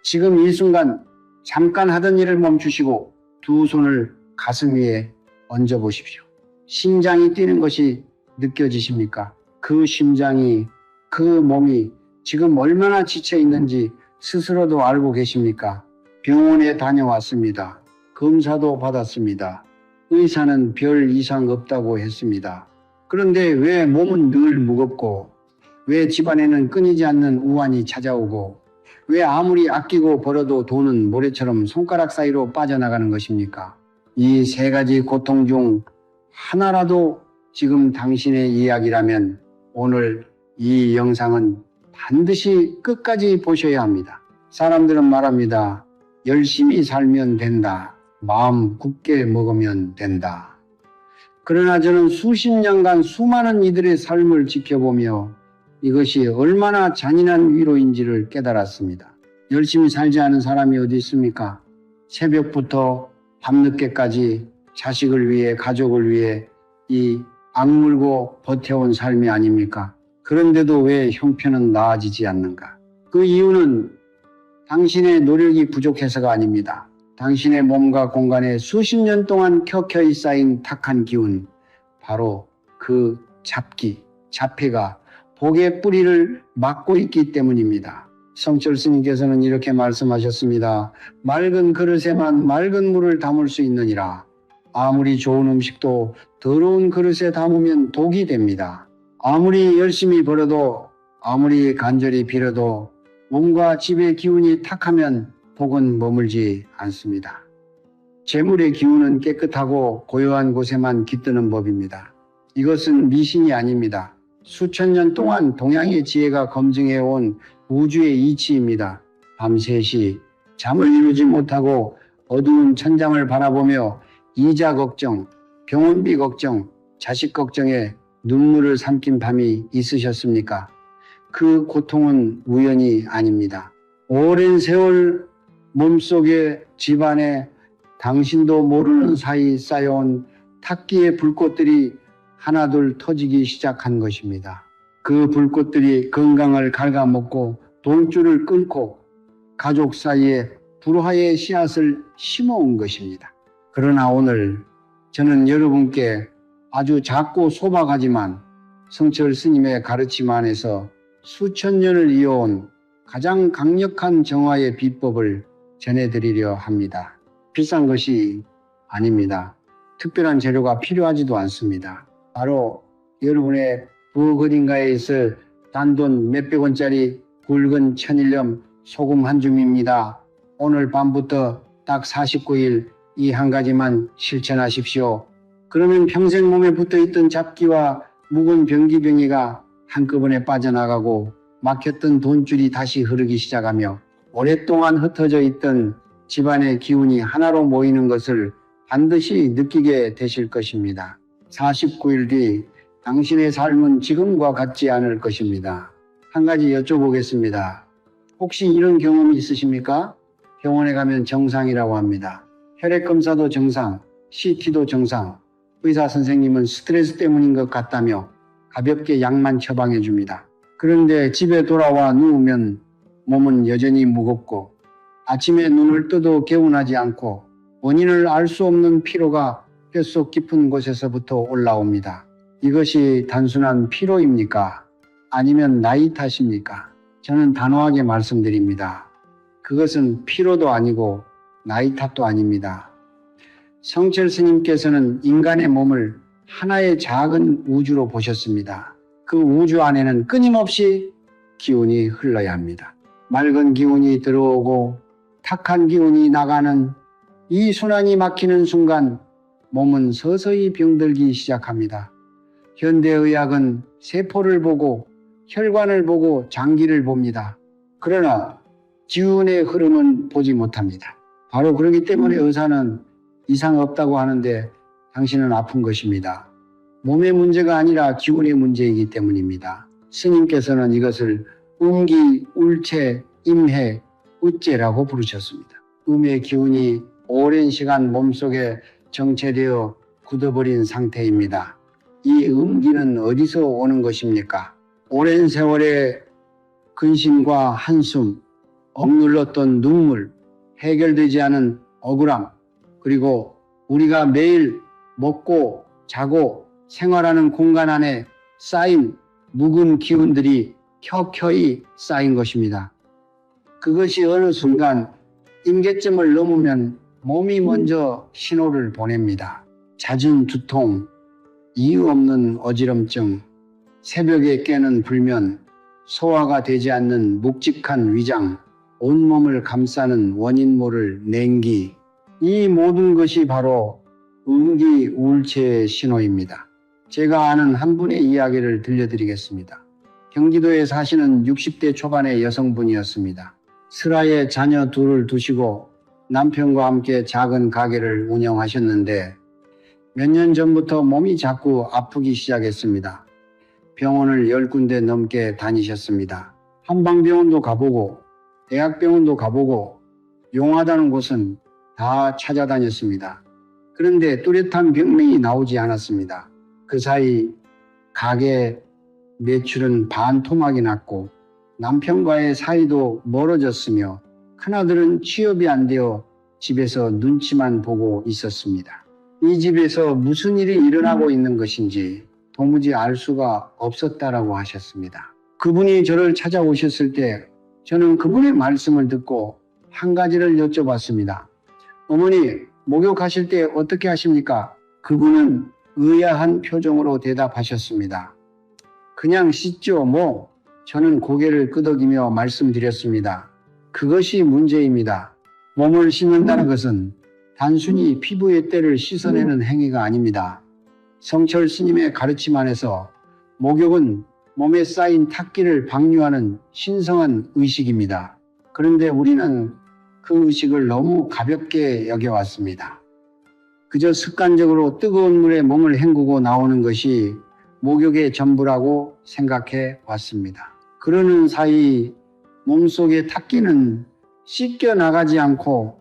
지금 이 순간 잠깐 하던 일을 멈추시고 두 손을 가슴 위에 얹어 보십시오. 심장이 뛰는 것이 느껴지십니까? 그 심장이, 그 몸이 지금 얼마나 지쳐 있는지 스스로도 알고 계십니까? 병원에 다녀왔습니다. 검사도 받았습니다. 의사는 별 이상 없다고 했습니다. 그런데 왜 몸은 늘 무겁고, 왜 집안에는 끊이지 않는 우환이 찾아오고, 왜 아무리 아끼고 벌어도 돈은 모래처럼 손가락 사이로 빠져나가는 것입니까? 이 세 가지 고통 중 하나라도 지금 당신의 이야기라면 오늘 이 영상은 반드시 끝까지 보셔야 합니다. 사람들은 말합니다. 열심히 살면 된다. 마음 굳게 먹으면 된다. 그러나 저는 수십 년간 수많은 이들의 삶을 지켜보며 이것이 얼마나 잔인한 위로인지를 깨달았습니다. 열심히 살지 않은 사람이 어디 있습니까? 새벽부터 밤늦게까지 자식을 위해, 가족을 위해 이 악물고 버텨온 삶이 아닙니까? 그런데도 왜 형편은 나아지지 않는가? 그 이유는 당신의 노력이 부족해서가 아닙니다. 당신의 몸과 공간에 수십 년 동안 켜켜이 쌓인 탁한 기운, 바로 그 잡해가 복의 뿌리를 막고 있기 때문입니다. 성철 스님께서는 이렇게 말씀하셨습니다. 맑은 그릇에만 맑은 물을 담을 수 있느니라. 아무리 좋은 음식도 더러운 그릇에 담으면 독이 됩니다. 아무리 열심히 벌어도, 아무리 간절히 빌어도 몸과 집의 기운이 탁하면 복은 머물지 않습니다. 재물의 기운은 깨끗하고 고요한 곳에만 깃드는 법입니다. 이것은 미신이 아닙니다. 수천 년 동안 동양의 지혜가 검증해온 우주의 이치입니다. 밤새시 잠을 이루지 못하고 어두운 천장을 바라보며 이자 걱정, 병원비 걱정, 자식 걱정에 눈물을 삼킨 밤이 있으셨습니까? 그 고통은 우연이 아닙니다. 오랜 세월 몸속에 집안에 당신도 모르는 사이 쌓여온 탁기의 불꽃들이 하나둘 터지기 시작한 것입니다. 그 불꽃들이 건강을 갉아먹고 돈줄을 끊고 가족 사이에 불화의 씨앗을 심어온 것입니다. 그러나 오늘 저는 여러분께 아주 작고 소박하지만 성철 스님의 가르침 안에서 수천 년을 이어온 가장 강력한 정화의 비법을 전해드리려 합니다. 비싼 것이 아닙니다. 특별한 재료가 필요하지도 않습니다. 바로 여러분의 부엌 어딘가에 있을 단돈 몇백 원짜리 굵은 천일염 소금 한 줌입니다. 오늘 밤부터 딱 49일 이 한 가지만 실천하십시오. 그러면 평생 몸에 붙어있던 잡기와 묵은 병기병이가 한꺼번에 빠져나가고 막혔던 돈줄이 다시 흐르기 시작하며 오랫동안 흩어져 있던 집안의 기운이 하나로 모이는 것을 반드시 느끼게 되실 것입니다. 49일 뒤 당신의 삶은 지금과 같지 않을 것입니다. 한 가지 여쭤보겠습니다. 혹시 이런 경험이 있으십니까? 병원에 가면 정상이라고 합니다. 혈액검사도 정상, CT도 정상, 의사 선생님은 스트레스 때문인 것 같다며 가볍게 약만 처방해 줍니다. 그런데 집에 돌아와 누우면 몸은 여전히 무겁고 아침에 눈을 떠도 개운하지 않고 원인을 알 수 없는 피로가 뼛속 깊은 곳에서부터 올라옵니다. 이것이 단순한 피로입니까? 아니면 나이 탓입니까? 저는 단호하게 말씀드립니다. 그것은 피로도 아니고 나이 탓도 아닙니다. 성철 스님께서는 인간의 몸을 하나의 작은 우주로 보셨습니다. 그 우주 안에는 끊임없이 기운이 흘러야 합니다. 맑은 기운이 들어오고 탁한 기운이 나가는 이 순환이 막히는 순간 몸은 서서히 병들기 시작합니다. 현대의학은 세포를 보고 혈관을 보고 장기를 봅니다. 그러나 기운의 흐름은 보지 못합니다. 바로 그렇기 때문에 의사는 이상 없다고 하는데 당신은 아픈 것입니다. 몸의 문제가 아니라 기운의 문제이기 때문입니다. 스님께서는 이것을 음기, 울체, 임해, 우째라고 부르셨습니다. 음의 기운이 오랜 시간 몸속에 정체되어 굳어버린 상태입니다. 이 음기는 어디서 오는 것입니까? 오랜 세월의 근심과 한숨, 억눌렀던 눈물, 해결되지 않은 억울함, 그리고 우리가 매일 먹고 자고 생활하는 공간 안에 쌓인 묵은 기운들이 켜켜이 쌓인 것입니다. 그것이 어느 순간 임계점을 넘으면 몸이 먼저 신호를 보냅니다. 잦은 두통, 이유 없는 어지럼증, 새벽에 깨는 불면, 소화가 되지 않는 묵직한 위장, 온몸을 감싸는 원인 모를 냉기, 이 모든 것이 바로 음기 우울체의 신호입니다. 제가 아는 한 분의 이야기를 들려드리겠습니다. 경기도에 사시는 60대 초반의 여성분이었습니다. 슬하에 자녀 둘을 두시고 남편과 함께 작은 가게를 운영하셨는데 몇 년 전부터 몸이 자꾸 아프기 시작했습니다. 병원을 10군데 넘게 다니셨습니다. 한방병원도 가보고 대학병원도 가보고 용하다는 곳은 다 찾아다녔습니다. 그런데 뚜렷한 병명이 나오지 않았습니다. 그 사이 가게 매출은 반토막이 났고 남편과의 사이도 멀어졌으며 큰아들은 취업이 안 되어 집에서 눈치만 보고 있었습니다. 이 집에서 무슨 일이 일어나고 있는 것인지 도무지 알 수가 없었다라고 하셨습니다. 그분이 저를 찾아오셨을 때 저는 그분의 말씀을 듣고 한 가지를 여쭤봤습니다. 어머니, 목욕하실 때 어떻게 하십니까? 그분은 의아한 표정으로 대답하셨습니다. 그냥 씻죠, 뭐. 저는 고개를 끄덕이며 말씀드렸습니다. 그것이 문제입니다. 몸을 씻는다는 것은 단순히 피부의 때를 씻어내는 행위가 아닙니다. 성철 스님의 가르침 안에서 목욕은 몸에 쌓인 탁기를 방류하는 신성한 의식입니다. 그런데 우리는 그 의식을 너무 가볍게 여겨왔습니다. 그저 습관적으로 뜨거운 물에 몸을 헹구고 나오는 것이 목욕의 전부라고 생각해 왔습니다. 그러는 사이 몸속의 탁기는 씻겨 나가지 않고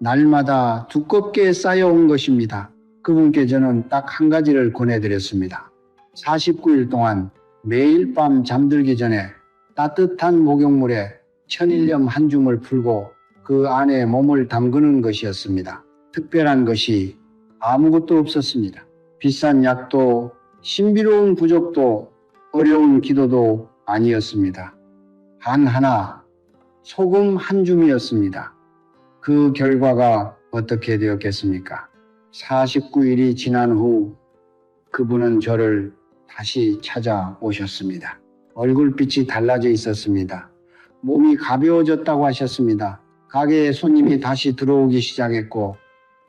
날마다 두껍게 쌓여온 것입니다. 그분께 저는 딱 한 가지를 권해드렸습니다. 49일 동안 매일 밤 잠들기 전에 따뜻한 목욕물에 천일염 한 줌을 풀고 그 안에 몸을 담그는 것이었습니다. 특별한 것이 아무것도 없었습니다. 비싼 약도 신비로운 부적도 어려운 기도도 아니었습니다. 단 하나, 소금 한 줌이었습니다. 그 결과가 어떻게 되었겠습니까? 49일이 지난 후 그분은 저를 다시 찾아오셨습니다. 얼굴빛이 달라져 있었습니다. 몸이 가벼워졌다고 하셨습니다. 가게에 손님이 다시 들어오기 시작했고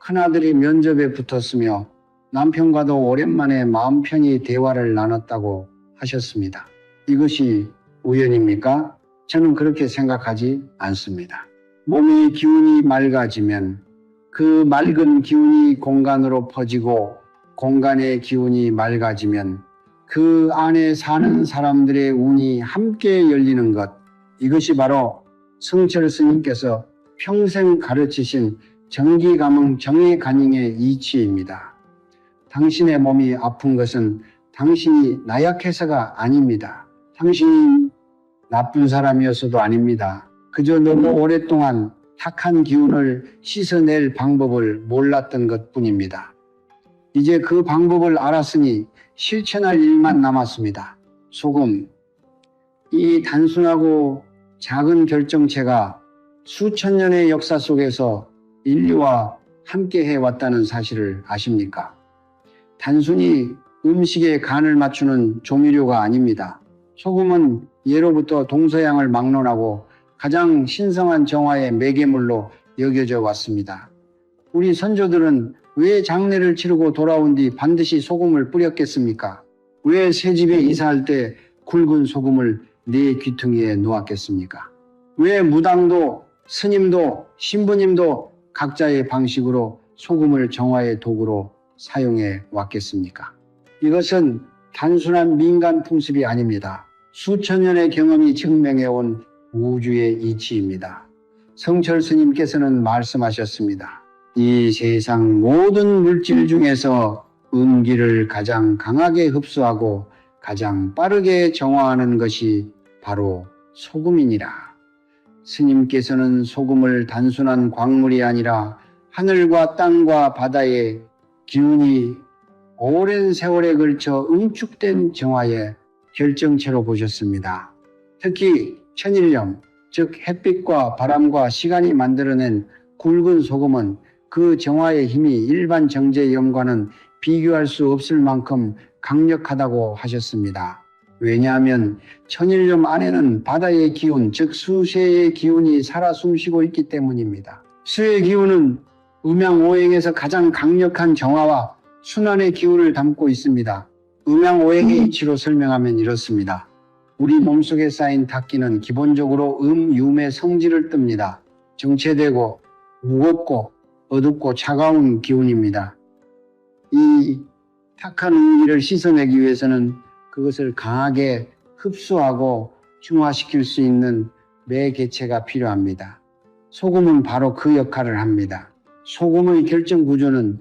큰아들이 면접에 붙었으며 남편과도 오랜만에 마음 편히 대화를 나눴다고 하셨습니다. 이것이 우연입니까? 저는 그렇게 생각하지 않습니다. 몸의 기운이 맑아지면 그 맑은 기운이 공간으로 퍼지고 공간의 기운이 맑아지면 그 안에 사는 사람들의 운이 함께 열리는 것, 이것이 바로 성철 스님께서 평생 가르치신 정기감응 정의간잉의 이치입니다. 당신의 몸이 아픈 것은 당신이 나약해서가 아닙니다. 당신이 나쁜 사람이어서도 아닙니다. 그저 너무 오랫동안 탁한 기운을 씻어낼 방법을 몰랐던 것뿐입니다. 이제 그 방법을 알았으니 실천할 일만 남았습니다. 소금, 이 단순하고 작은 결정체가 수천 년의 역사 속에서 인류와 함께 해왔다는 사실을 아십니까? 단순히 음식에 간을 맞추는 조미료가 아닙니다. 소금은 예로부터 동서양을 막론하고 가장 신성한 정화의 매개물로 여겨져 왔습니다. 우리 선조들은 왜 장례를 치르고 돌아온 뒤 반드시 소금을 뿌렸겠습니까? 왜 새집에 이사할 때 굵은 소금을 내 귀퉁이에 놓았겠습니까? 왜 무당도 스님도 신부님도 각자의 방식으로 소금을 정화의 도구로 사용해 왔겠습니까? 이것은 단순한 민간 풍습이 아닙니다. 수천 년의 경험이 증명해온 우주의 이치입니다. 성철 스님께서는 말씀하셨습니다. 이 세상 모든 물질 중에서 음기를 가장 강하게 흡수하고 가장 빠르게 정화하는 것이 바로 소금이니라. 스님께서는 소금을 단순한 광물이 아니라 하늘과 땅과 바다의 기운이 오랜 세월에 걸쳐 응축된 정화의 결정체로 보셨습니다. 특히 천일염, 즉 햇빛과 바람과 시간이 만들어낸 굵은 소금은 그 정화의 힘이 일반 정제염과는 비교할 수 없을 만큼 강력하다고 하셨습니다. 왜냐하면 천일염 안에는 바다의 기운, 즉 수세의 기운이 살아 숨쉬고 있기 때문입니다. 수의 기운은 음양오행에서 가장 강력한 정화와 순환의 기운을 담고 있습니다. 음양오행의 이치로 설명하면 이렇습니다. 우리 몸속에 쌓인 탁기는 기본적으로 음유의 성질을 띱니다. 정체되고 무겁고 어둡고 차가운 기운입니다. 이 탁한 음기를 씻어내기 위해서는 그것을 강하게 흡수하고 중화시킬 수 있는 매개체가 필요합니다. 소금은 바로 그 역할을 합니다. 소금의 결정 구조는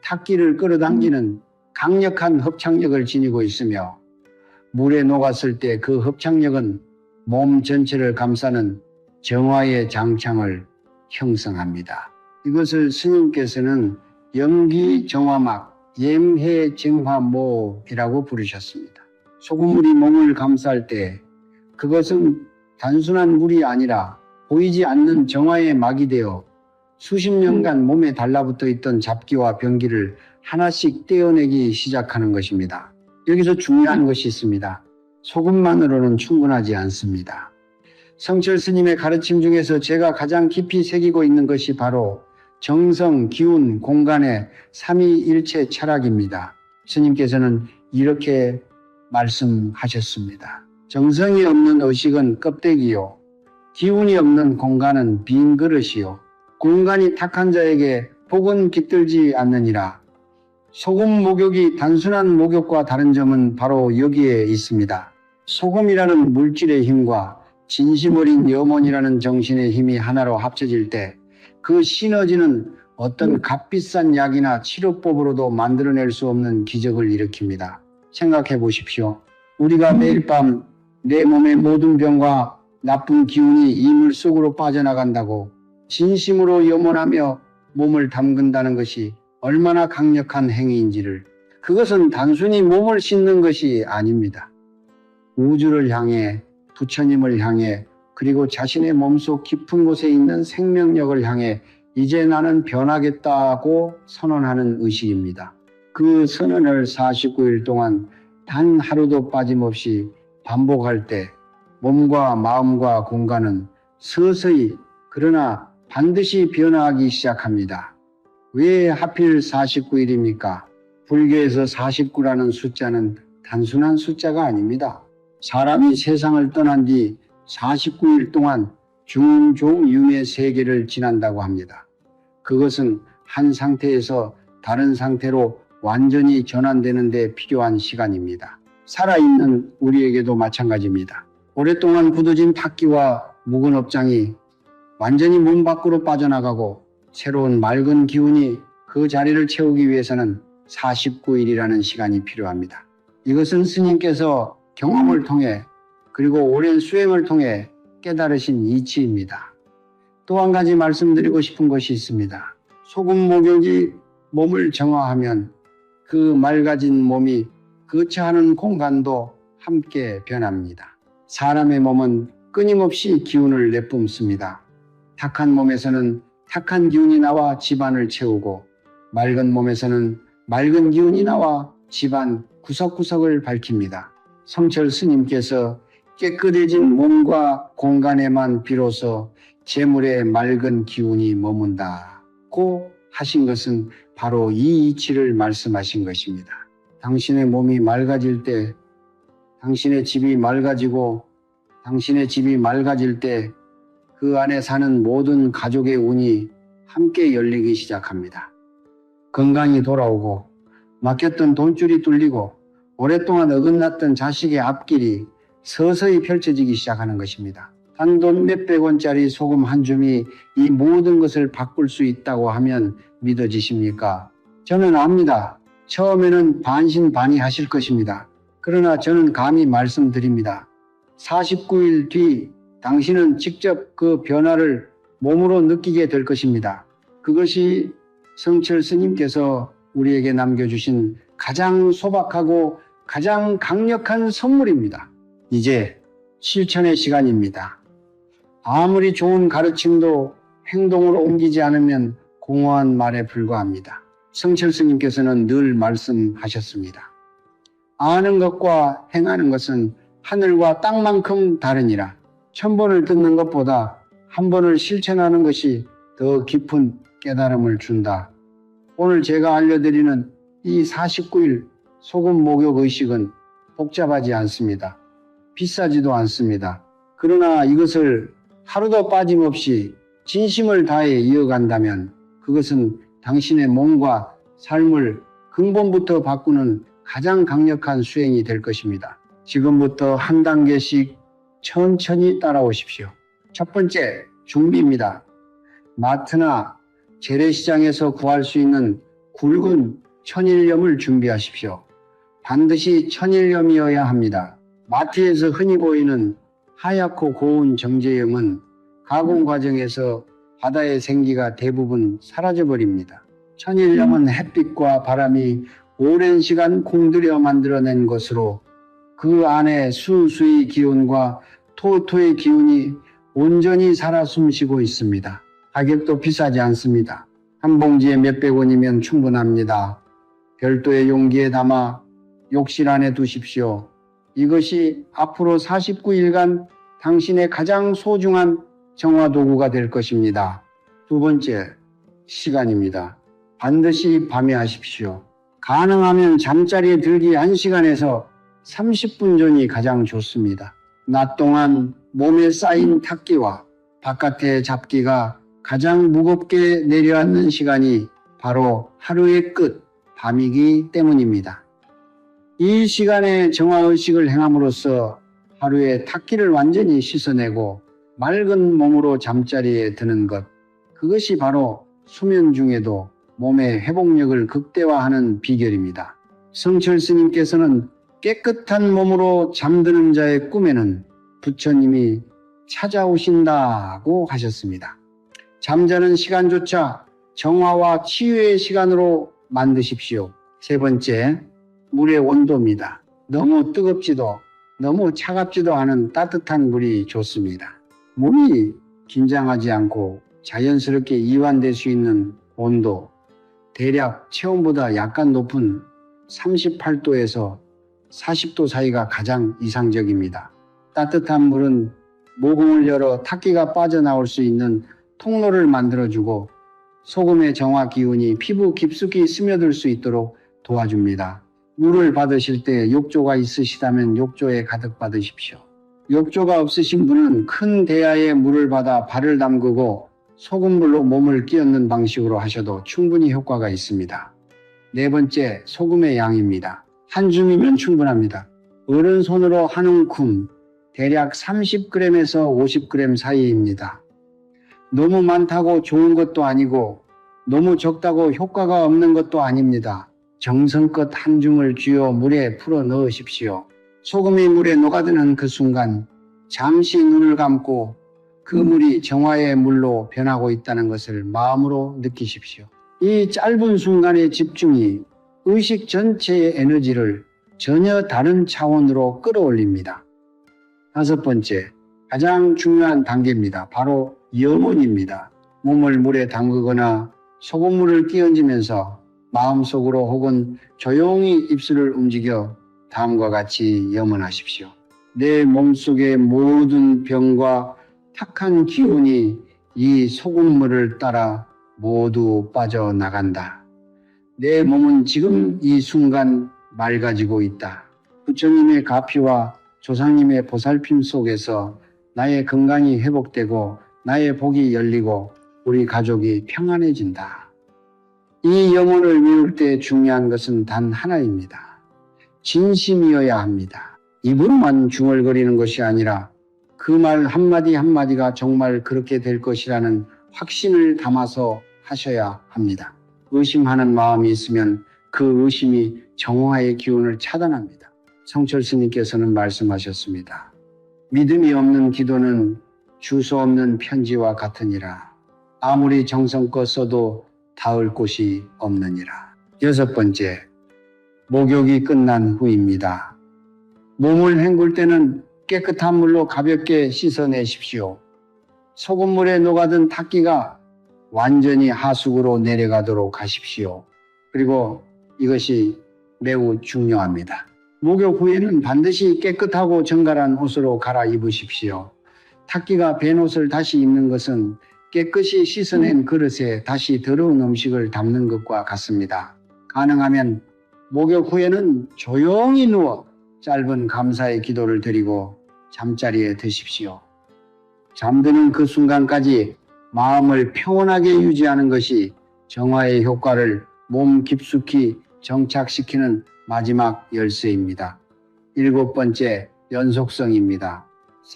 탁기를 끌어당기는 강력한 흡착력을 지니고 있으며 물에 녹았을 때 그 흡착력은 몸 전체를 감싸는 정화의 장창을 형성합니다. 이것을 스님께서는 염기정화막, 염해정화모이라고 부르셨습니다. 소금물이 몸을 감쌀 때 그것은 단순한 물이 아니라 보이지 않는 정화의 막이 되어 수십 년간 몸에 달라붙어 있던 잡기와 병기를 하나씩 떼어내기 시작하는 것입니다. 여기서 중요한 것이 있습니다. 소금만으로는 충분하지 않습니다. 성철 스님의 가르침 중에서 제가 가장 깊이 새기고 있는 것이 바로 정성, 기운, 공간의 삼위일체 철학입니다. 스님께서는 이렇게 말씀하셨습니다. 정성이 없는 의식은 껍데기요. 기운이 없는 공간은 빈 그릇이요. 공간이 탁한 자에게 복은 깃들지 않느니라. 소금 목욕이 단순한 목욕과 다른 점은 바로 여기에 있습니다. 소금이라는 물질의 힘과 진심 어린 염원이라는 정신의 힘이 하나로 합쳐질 때 그 시너지는 어떤 값비싼 약이나 치료법으로도 만들어낼 수 없는 기적을 일으킵니다. 생각해 보십시오. 우리가 매일 밤 내 몸의 모든 병과 나쁜 기운이 이물 속으로 빠져나간다고 진심으로 염원하며 몸을 담근다는 것이 얼마나 강력한 행위인지를, 그것은 단순히 몸을 씻는 것이 아닙니다. 우주를 향해, 부처님을 향해, 그리고 자신의 몸속 깊은 곳에 있는 생명력을 향해 이제 나는 변하겠다고 선언하는 의식입니다. 그 선언을 49일 동안 단 하루도 빠짐없이 반복할 때 몸과 마음과 공간은 서서히 그러나 반드시 변화하기 시작합니다. 왜 하필 49일입니까? 불교에서 49라는 숫자는 단순한 숫자가 아닙니다. 사람이 세상을 떠난 뒤 49일 동안 중종유의 세계를 지난다고 합니다. 그것은 한 상태에서 다른 상태로 완전히 전환되는 데 필요한 시간입니다. 살아있는 우리에게도 마찬가지입니다. 오랫동안 굳어진 탁기와 묵은 업장이 완전히 몸 밖으로 빠져나가고 새로운 맑은 기운이 그 자리를 채우기 위해서는 49일이라는 시간이 필요합니다. 이것은 스님께서 경험을 통해 그리고 오랜 수행을 통해 깨달으신 이치입니다. 또 한 가지 말씀드리고 싶은 것이 있습니다. 소금 목욕이 몸을 정화하면 그 맑아진 몸이 거처하는 공간도 함께 변합니다. 사람의 몸은 끊임없이 기운을 내뿜습니다. 탁한 몸에서는 탁한 기운이 나와 집안을 채우고 맑은 몸에서는 맑은 기운이 나와 집안 구석구석을 밝힙니다. 성철 스님께서 깨끗해진 몸과 공간에만 비로소 재물의 맑은 기운이 머문다고 하신 것은 바로 이 이치를 말씀하신 것입니다. 당신의 몸이 맑아질 때, 당신의 집이 맑아지고 당신의 집이 맑아질 때 그 안에 사는 모든 가족의 운이 함께 열리기 시작합니다. 건강이 돌아오고 막혔던 돈줄이 뚫리고 오랫동안 어긋났던 자식의 앞길이 서서히 펼쳐지기 시작하는 것입니다. 단돈 몇백 원짜리 소금 한 줌이 이 모든 것을 바꿀 수 있다고 하면 믿어지십니까? 저는 압니다. 처음에는 반신반의하실 것입니다. 그러나 저는 감히 말씀드립니다. 49일 뒤 당신은 직접 그 변화를 몸으로 느끼게 될 것입니다. 그것이 성철 스님께서 우리에게 남겨주신 가장 소박하고 가장 강력한 선물입니다. 이제 실천의 시간입니다. 아무리 좋은 가르침도 행동으로 옮기지 않으면 공허한 말에 불과합니다. 성철 스님께서는 늘 말씀하셨습니다. 아는 것과 행하는 것은 하늘과 땅만큼 다르니라. 1000번을 듣는 것보다 한 번을 실천하는 것이 더 깊은 깨달음을 준다. 오늘 제가 알려드리는 이 49일 소금 목욕 의식은 복잡하지 않습니다. 비싸지도 않습니다. 그러나 이것을 하루도 빠짐없이 진심을 다해 이어간다면 그것은 당신의 몸과 삶을 근본부터 바꾸는 가장 강력한 수행이 될 것입니다. 지금부터 한 단계씩 천천히 따라오십시오. 첫 번째, 준비입니다. 마트나 재래시장에서 구할 수 있는 굵은 천일염을 준비하십시오. 반드시 천일염이어야 합니다. 마트에서 흔히 보이는 하얗고 고운 정제염은 가공 과정에서 바다의 생기가 대부분 사라져버립니다. 천일염은 햇빛과 바람이 오랜 시간 공들여 만들어낸 것으로 그 안에 수수의 기운과 토토의 기운이 온전히 살아 숨쉬고 있습니다. 가격도 비싸지 않습니다. 한 봉지에 몇백 원이면 충분합니다. 별도의 용기에 담아 욕실 안에 두십시오. 이것이 앞으로 49일간 당신의 가장 소중한 정화도구가 될 것입니다. 두 번째, 시간입니다. 반드시 밤에 하십시오. 가능하면 잠자리에 들기 1시간에서 30분 전이 가장 좋습니다. 낮 동안 몸에 쌓인 탁기와 바깥의 잡기가 가장 무겁게 내려앉는 시간이 바로 하루의 끝, 밤이기 때문입니다. 이 시간에 정화의식을 행함으로써 하루의 탁기를 완전히 씻어내고 맑은 몸으로 잠자리에 드는 것, 그것이 바로 수면 중에도 몸의 회복력을 극대화하는 비결입니다. 성철 스님께서는 깨끗한 몸으로 잠드는 자의 꿈에는 부처님이 찾아오신다고 하셨습니다. 잠자는 시간조차 정화와 치유의 시간으로 만드십시오. 세 번째, 물의 온도입니다. 너무 뜨겁지도 너무 차갑지도 않은 따뜻한 물이 좋습니다. 물이 긴장하지 않고 자연스럽게 이완될 수 있는 온도, 대략 체온보다 약간 높은 38도에서 40도 사이가 가장 이상적입니다. 따뜻한 물은 모공을 열어 탁기가 빠져나올 수 있는 통로를 만들어주고 소금의 정화 기운이 피부 깊숙이 스며들 수 있도록 도와줍니다. 물을 받으실 때 욕조가 있으시다면 욕조에 가득 받으십시오. 욕조가 없으신 분은 큰 대야에 물을 받아 발을 담그고 소금물로 몸을 끼얹는 방식으로 하셔도 충분히 효과가 있습니다. 네 번째, 소금의 양입니다. 한 줌이면 충분합니다. 오른손으로 한 움큼, 대략 30g에서 50g 사이입니다. 너무 많다고 좋은 것도 아니고 너무 적다고 효과가 없는 것도 아닙니다. 정성껏 한 줌을 쥐어 물에 풀어 넣으십시오. 소금이 물에 녹아드는 그 순간 잠시 눈을 감고 그 물이 정화의 물로 변하고 있다는 것을 마음으로 느끼십시오. 이 짧은 순간의 집중이 의식 전체의 에너지를 전혀 다른 차원으로 끌어올립니다. 다섯 번째, 가장 중요한 단계입니다. 바로 염원입니다. 몸을 물에 담그거나 소금물을 끼얹으면서 마음속으로 혹은 조용히 입술을 움직여 다음과 같이 염원하십시오. 내 몸속의 모든 병과 탁한 기운이 이 소금물을 따라 모두 빠져나간다. 내 몸은 지금 이 순간 맑아지고 있다. 부처님의 가피와 조상님의 보살핌 속에서 나의 건강이 회복되고 나의 복이 열리고 우리 가족이 평안해진다. 이 염원을 외울 때 중요한 것은 단 하나입니다. 진심이어야 합니다. 입으로만 중얼거리는 것이 아니라 그 말 한마디 한마디가 정말 그렇게 될 것이라는 확신을 담아서 하셔야 합니다. 의심하는 마음이 있으면 그 의심이 정화의 기운을 차단합니다. 성철 스님께서는 말씀하셨습니다. 믿음이 없는 기도는 주소 없는 편지와 같으니라. 아무리 정성껏 써도 닿을 곳이 없느니라. 여섯 번째, 목욕이 끝난 후입니다. 몸을 헹굴 때는 깨끗한 물로 가볍게 씻어내십시오. 소금물에 녹아든 탁기가 완전히 하수구로 내려가도록 하십시오. 그리고 이것이 매우 중요합니다. 목욕 후에는 반드시 깨끗하고 정갈한 옷으로 갈아입으십시오. 탁기가 밴 옷을 다시 입는 것은 깨끗이 씻어낸 그릇에 다시 더러운 음식을 담는 것과 같습니다. 가능하면 목욕 후에는 조용히 누워 짧은 감사의 기도를 드리고 잠자리에 드십시오. 잠드는 그 순간까지 마음을 평온하게 유지하는 것이 정화의 효과를 몸 깊숙이 정착시키는 마지막 열쇠입니다. 일곱 번째, 연속성입니다.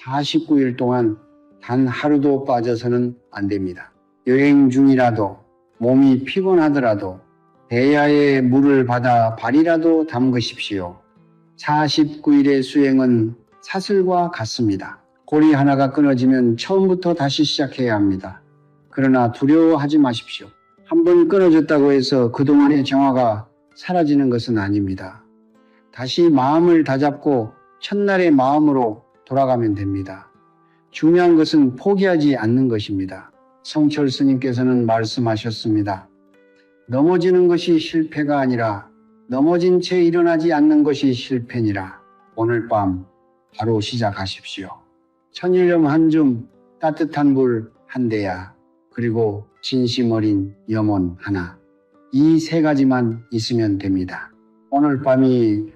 49일 동안 단 하루도 빠져서는 안 됩니다. 여행 중이라도 몸이 피곤하더라도 대야에 물을 받아 발이라도 담그십시오. 49일의 수행은 사슬과 같습니다. 고리 하나가 끊어지면 처음부터 다시 시작해야 합니다. 그러나 두려워하지 마십시오. 한번 끊어졌다고 해서 그동안의 정화가 사라지는 것은 아닙니다. 다시 마음을 다잡고 첫날의 마음으로 돌아가면 됩니다. 중요한 것은 포기하지 않는 것입니다. 성철 스님께서는 말씀하셨습니다. 넘어지는 것이 실패가 아니라 넘어진 채 일어나지 않는 것이 실패니라. 오늘 밤 바로 시작하십시오. 천일염 한 줌, 따뜻한 물 한 대야, 그리고 진심 어린 염원 하나. 이 세 가지만 있으면 됩니다. 오늘 밤이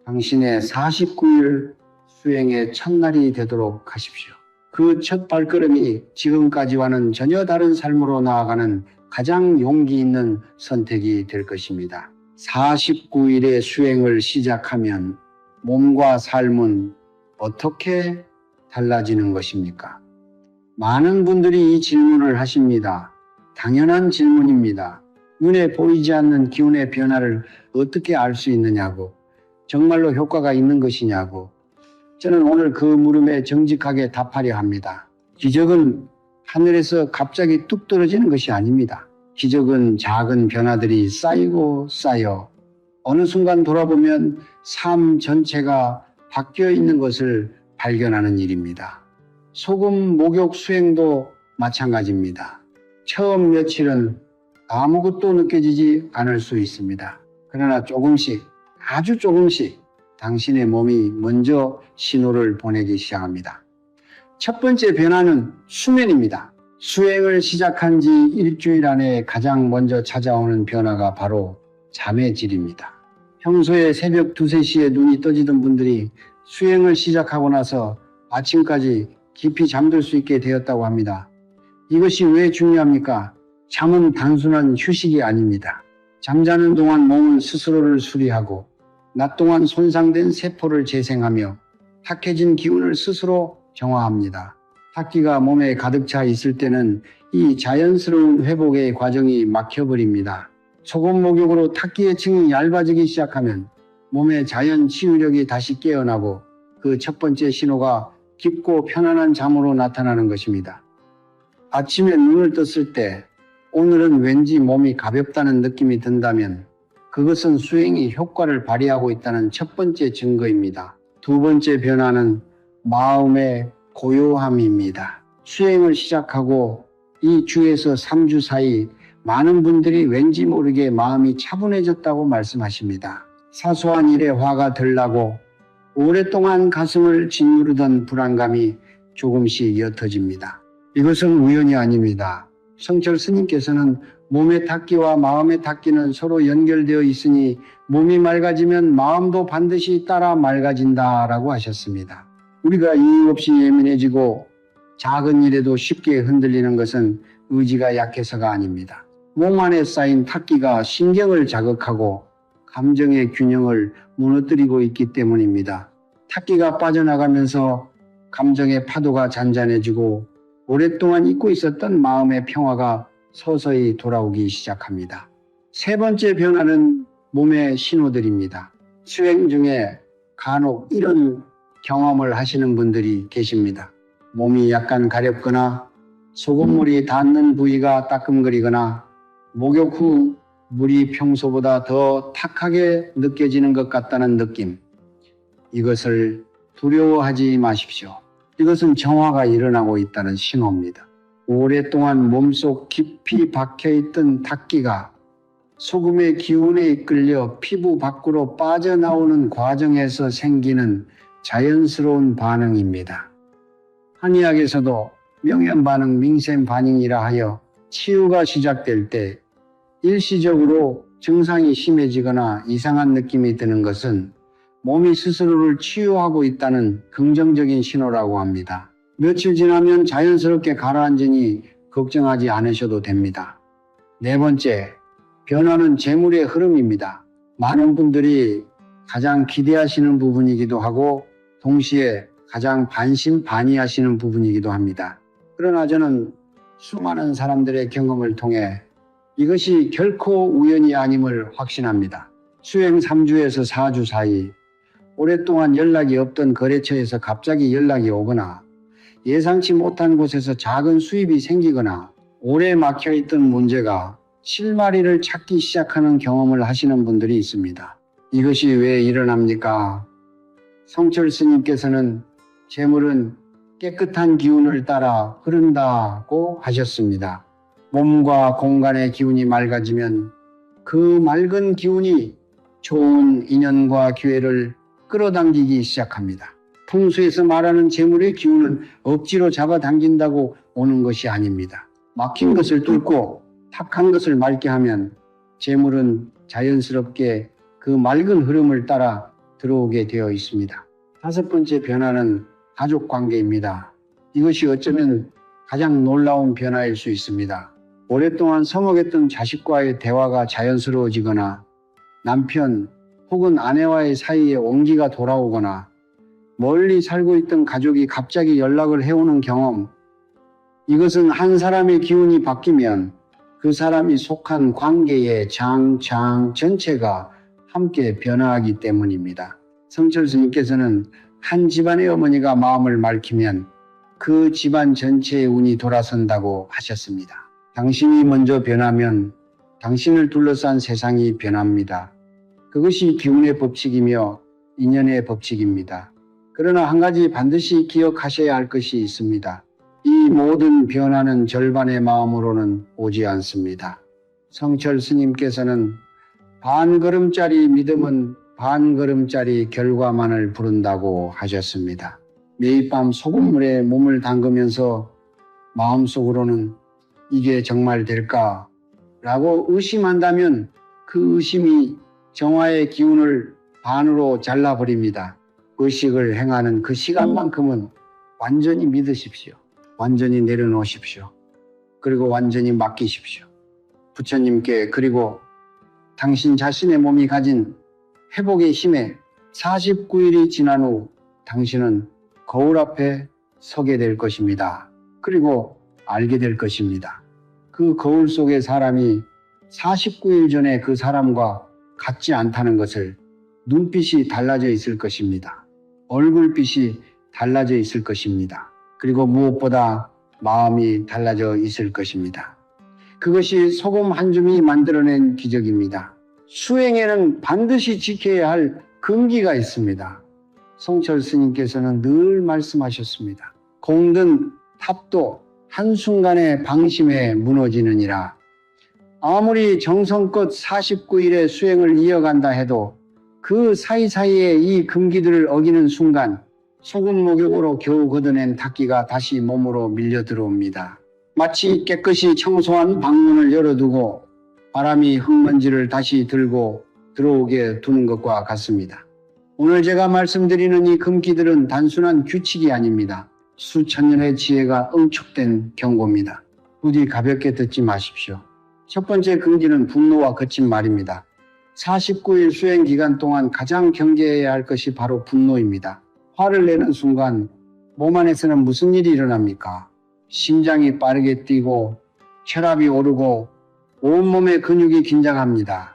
당신의 49일 수행의 첫날이 되도록 하십시오. 그 첫 발걸음이 지금까지와는 전혀 다른 삶으로 나아가는 가장 용기 있는 선택이 될 것입니다. 49일의 수행을 시작하면 몸과 삶은 어떻게 달라지는 것입니까? 많은 분들이 이 질문을 하십니다. 당연한 질문입니다. 눈에 보이지 않는 기운의 변화를 어떻게 알 수 있느냐고, 정말로 효과가 있는 것이냐고. 저는 오늘 그 물음에 정직하게 답하려 합니다. 기적은 하늘에서 갑자기 뚝 떨어지는 것이 아닙니다. 기적은 작은 변화들이 쌓이고 쌓여 어느 순간 돌아보면 삶 전체가 바뀌어 있는 것을 발견하는 일입니다. 소금 목욕 수행도 마찬가지입니다. 처음 며칠은 아무것도 느껴지지 않을 수 있습니다. 그러나 조금씩, 아주 조금씩 당신의 몸이 먼저 신호를 보내기 시작합니다. 첫 번째 변화는 수면입니다. 수행을 시작한 지 일주일 안에 가장 먼저 찾아오는 변화가 바로 잠의 질입니다. 평소에 새벽 2, 3시에 눈이 떠지던 분들이 수행을 시작하고 나서 아침까지 깊이 잠들 수 있게 되었다고 합니다. 이것이 왜 중요합니까? 잠은 단순한 휴식이 아닙니다. 잠자는 동안 몸은 스스로를 수리하고 낮 동안 손상된 세포를 재생하며 탁해진 기운을 스스로 정화합니다. 탁기가 몸에 가득 차 있을 때는 이 자연스러운 회복의 과정이 막혀버립니다. 소금 목욕으로 탁기의 층이 얇아지기 시작하면 몸의 자연 치유력이 다시 깨어나고 그 첫 번째 신호가 깊고 편안한 잠으로 나타나는 것입니다. 아침에 눈을 떴을 때 오늘은 왠지 몸이 가볍다는 느낌이 든다면 그것은 수행이 효과를 발휘하고 있다는 첫 번째 증거입니다. 두 번째 변화는 마음의 고요함입니다. 수행을 시작하고 이 주에서 3주 사이 많은 분들이 왠지 모르게 마음이 차분해졌다고 말씀하십니다. 사소한 일에 화가 덜 나고 오랫동안 가슴을 짓누르던 불안감이 조금씩 옅어집니다. 이것은 우연이 아닙니다. 성철 스님께서는 몸의 탁기와 마음의 탁기는 서로 연결되어 있으니 몸이 맑아지면 마음도 반드시 따라 맑아진다라고 하셨습니다. 우리가 이유 없이 예민해지고 작은 일에도 쉽게 흔들리는 것은 의지가 약해서가 아닙니다. 몸 안에 쌓인 탁기가 신경을 자극하고 감정의 균형을 무너뜨리고 있기 때문입니다. 탁기가 빠져나가면서 감정의 파도가 잔잔해지고 오랫동안 잊고 있었던 마음의 평화가 서서히 돌아오기 시작합니다. 세 번째 변화는 몸의 신호들입니다. 수행 중에 간혹 이런 경험을 하시는 분들이 계십니다. 몸이 약간 가렵거나 소금물이 닿는 부위가 따끔거리거나 목욕 후 물이 평소보다 더 탁하게 느껴지는 것 같다는 느낌. 이것을 두려워하지 마십시오. 이것은 정화가 일어나고 있다는 신호입니다. 오랫동안 몸속 깊이 박혀있던 탁기가 소금의 기운에 이끌려 피부 밖으로 빠져나오는 과정에서 생기는 자연스러운 반응입니다. 한의학에서도 명현반응, 민센반응이라 하여 치유가 시작될 때 일시적으로 증상이 심해지거나 이상한 느낌이 드는 것은 몸이 스스로를 치유하고 있다는 긍정적인 신호라고 합니다. 며칠 지나면 자연스럽게 가라앉으니 걱정하지 않으셔도 됩니다. 네 번째, 변화는 재물의 흐름입니다. 많은 분들이 가장 기대하시는 부분이기도 하고 동시에 가장 반신반의하시는 부분이기도 합니다. 그러나 저는 수많은 사람들의 경험을 통해 이것이 결코 우연이 아님을 확신합니다. 수행 3주에서 4주 사이 오랫동안 연락이 없던 거래처에서 갑자기 연락이 오거나 예상치 못한 곳에서 작은 수입이 생기거나 오래 막혀있던 문제가 실마리를 찾기 시작하는 경험을 하시는 분들이 있습니다. 이것이 왜 일어납니까? 성철 스님께서는 재물은 깨끗한 기운을 따라 흐른다고 하셨습니다. 몸과 공간의 기운이 맑아지면 그 맑은 기운이 좋은 인연과 기회를 끌어당기기 시작합니다. 풍수에서 말하는 재물의 기운은 억지로 잡아당긴다고 오는 것이 아닙니다. 막힌 것을 뚫고 탁한 것을 맑게 하면 재물은 자연스럽게 그 맑은 흐름을 따라 들어오게 되어 있습니다. 다섯 번째 변화는 가족 관계입니다. 이것이 어쩌면 가장 놀라운 변화일 수 있습니다. 오랫동안 서먹했던 자식과의 대화가 자연스러워지거나 남편 혹은 아내와의 사이에 온기가 돌아오거나 멀리 살고 있던 가족이 갑자기 연락을 해오는 경험, 이것은 한 사람의 기운이 바뀌면 그 사람이 속한 관계의 장 전체가 함께 변화하기 때문입니다. 성철 스님께서는 한 집안의 어머니가 마음을 맑히면 그 집안 전체의 운이 돌아선다고 하셨습니다. 당신이 먼저 변하면 당신을 둘러싼 세상이 변합니다. 그것이 기운의 법칙이며 인연의 법칙입니다. 그러나 한 가지 반드시 기억하셔야 할 것이 있습니다. 이 모든 변화는 절반의 마음으로는 오지 않습니다. 성철 스님께서는 반걸음짜리 믿음은 반걸음짜리 결과만을 부른다고 하셨습니다. 매일 밤 소금물에 몸을 담그면서 마음속으로는 이게 정말 될까? 라고 의심한다면 그 의심이 정화의 기운을 반으로 잘라버립니다. 의식을 행하는 그 시간만큼은 완전히 믿으십시오. 완전히 내려놓으십시오. 그리고 완전히 맡기십시오. 부처님께, 그리고 당신 자신의 몸이 가진 회복의 힘에 49일이 지난 후 당신은 거울 앞에 서게 될 것입니다. 그리고 알게 될 것입니다. 그 거울 속의 사람이 49일 전에 그 사람과 같지 않다는 것을, 눈빛이 달라져 있을 것입니다. 얼굴빛이 달라져 있을 것입니다. 그리고 무엇보다 마음이 달라져 있을 것입니다. 그것이 소금 한 줌이 만들어낸 기적입니다. 수행에는 반드시 지켜야 할 금기가 있습니다. 성철 스님께서는 늘 말씀하셨습니다. 공든 탑도 한순간의 방심에 무너지느니라. 아무리 정성껏 49일의 수행을 이어간다 해도 그 사이사이에 이 금기들을 어기는 순간 소금 목욕으로 겨우 걷어낸 탁기가 다시 몸으로 밀려 들어옵니다. 마치 깨끗이 청소한 방문을 열어두고 바람이 흙먼지를 다시 들고 들어오게 두는 것과 같습니다. 오늘 제가 말씀드리는 이 금기들은 단순한 규칙이 아닙니다. 수천 년의 지혜가 응축된 경고입니다. 부디 가볍게 듣지 마십시오. 첫 번째 금기는 분노와 거친 말입니다. 49일 수행 기간 동안 가장 경계해야 할 것이 바로 분노입니다. 화를 내는 순간 몸 안에서는 무슨 일이 일어납니까? 심장이 빠르게 뛰고 혈압이 오르고 온몸의 근육이 긴장합니다.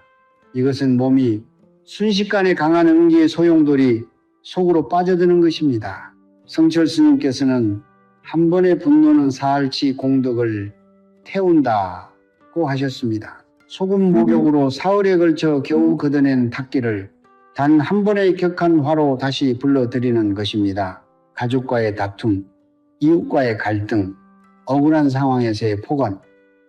이것은 몸이 순식간에 강한 응기의 소용돌이 속으로 빠져드는 것입니다. 성철 스님께서는 한 번의 분노는 사흘치 공덕을 태운다고 하셨습니다. 소금 목욕으로 사흘에 걸쳐 겨우 걷어낸 탁기를 단 한 번의 격한 화로 다시 불러들이는 것입니다. 가족과의 다툼, 이웃과의 갈등, 억울한 상황에서의 폭언,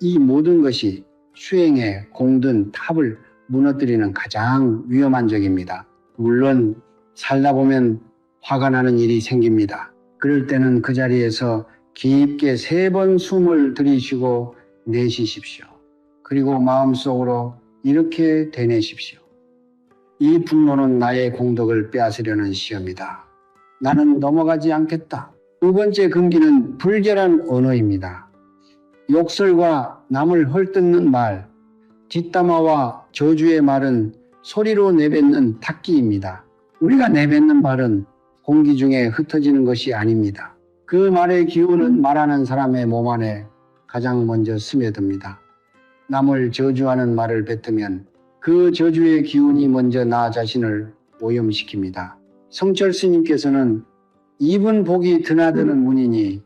이 모든 것이 수행의 공든 탑을 무너뜨리는 가장 위험한 적입니다. 물론 살다 보면 화가 나는 일이 생깁니다. 그럴 때는 그 자리에서 깊게 3번 숨을 들이쉬고 내쉬십시오. 그리고 마음속으로 이렇게 되뇌십시오. 이 분노는 나의 공덕을 빼앗으려는 시험이다. 나는 넘어가지 않겠다. 두 번째 금기는 불결한 언어입니다. 욕설과 남을 헐뜯는 말, 뒷담화와 저주의 말은 소리로 내뱉는 탁기입니다. 우리가 내뱉는 말은 공기 중에 흩어지는 것이 아닙니다. 그 말의 기운은 말하는 사람의 몸 안에 가장 먼저 스며듭니다. 남을 저주하는 말을 뱉으면 그 저주의 기운이 먼저 나 자신을 오염시킵니다. 성철 스님께서는 입은 복이 드나드는 문이니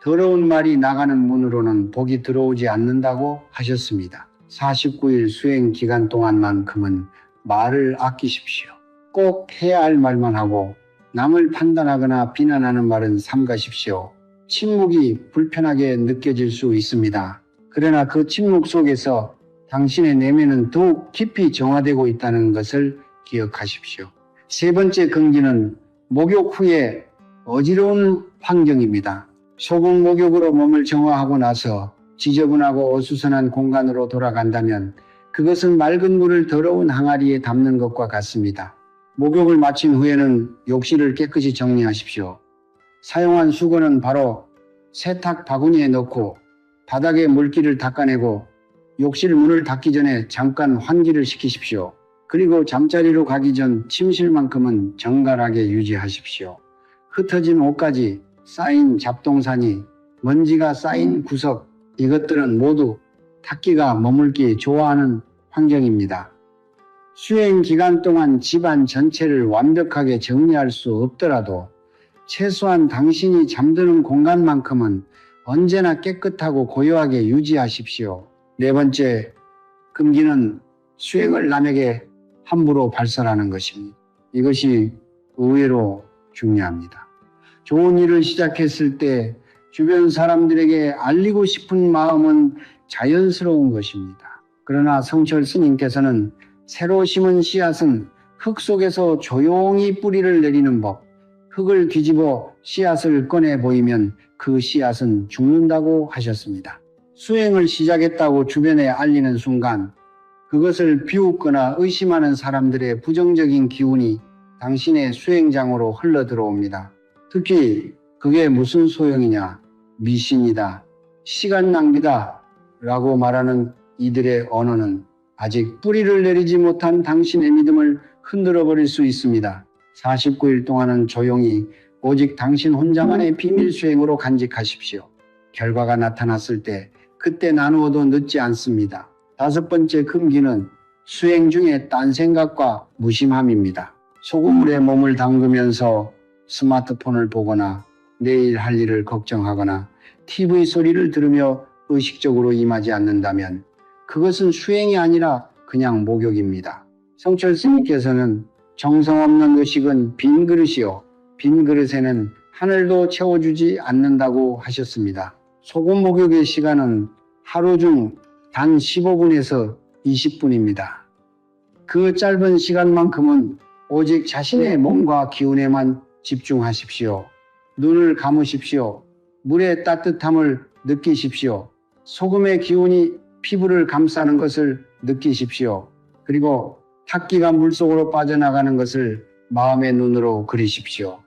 더러운 말이 나가는 문으로는 복이 들어오지 않는다고 하셨습니다. 49일 수행 기간 동안만큼은 말을 아끼십시오. 꼭 해야 할 말만 하고 남을 판단하거나 비난하는 말은 삼가십시오. 침묵이 불편하게 느껴질 수 있습니다. 그러나 그 침묵 속에서 당신의 내면은 더욱 깊이 정화되고 있다는 것을 기억하십시오. 세 번째 금기는 목욕 후에 어지러운 환경입니다. 소금 목욕으로 몸을 정화하고 나서 지저분하고 어수선한 공간으로 돌아간다면 그것은 맑은 물을 더러운 항아리에 담는 것과 같습니다. 목욕을 마친 후에는 욕실을 깨끗이 정리하십시오. 사용한 수건은 바로 세탁 바구니에 넣고 바닥에 물기를 닦아내고 욕실 문을 닫기 전에 잠깐 환기를 시키십시오. 그리고 잠자리로 가기 전 침실만큼은 정갈하게 유지하십시오. 흩어진 옷까지, 쌓인 잡동사니, 먼지가 쌓인 구석, 이것들은 모두 탁기가 머물기 좋아하는 환경입니다. 수행 기간 동안 집안 전체를 완벽하게 정리할 수 없더라도 최소한 당신이 잠드는 공간만큼은 언제나 깨끗하고 고요하게 유지하십시오. 네 번째 금기는 수행을 남에게 함부로 발설하는 것입니다. 이것이 의외로 중요합니다. 좋은 일을 시작했을 때 주변 사람들에게 알리고 싶은 마음은 자연스러운 것입니다. 그러나 성철 스님께서는 새로 심은 씨앗은 흙 속에서 조용히 뿌리를 내리는 법, 흙을 뒤집어 씨앗을 꺼내 보이면 그 씨앗은 죽는다고 하셨습니다. 수행을 시작했다고 주변에 알리는 순간 그것을 비웃거나 의심하는 사람들의 부정적인 기운이 당신의 수행장으로 흘러들어옵니다. 특히 그게 무슨 소용이냐, 미신이다, 시간 낭비다 라고 말하는 이들의 언어는 아직 뿌리를 내리지 못한 당신의 믿음을 흔들어 버릴 수 있습니다. 49일 동안은 조용히 오직 당신 혼자만의 비밀 수행으로 간직하십시오. 결과가 나타났을 때 그때 나누어도 늦지 않습니다. 다섯 번째 금기는 수행 중에 딴 생각과 무심함입니다. 소금물에 몸을 담그면서 스마트폰을 보거나 내일 할 일을 걱정하거나 TV 소리를 들으며 의식적으로 임하지 않는다면 그것은 수행이 아니라 그냥 목욕입니다. 성철 스님께서는 정성 없는 의식은 빈 그릇이요 빈 그릇에는 하늘도 채워주지 않는다고 하셨습니다. 소금 목욕의 시간은 하루 중 단 15분에서 20분입니다. 그 짧은 시간만큼은 오직 자신의 몸과 기운에만 집중하십시오. 눈을 감으십시오. 물의 따뜻함을 느끼십시오. 소금의 기운이 피부를 감싸는 것을 느끼십시오. 그리고 탁기가 물속으로 빠져나가는 것을 마음의 눈으로 그리십시오.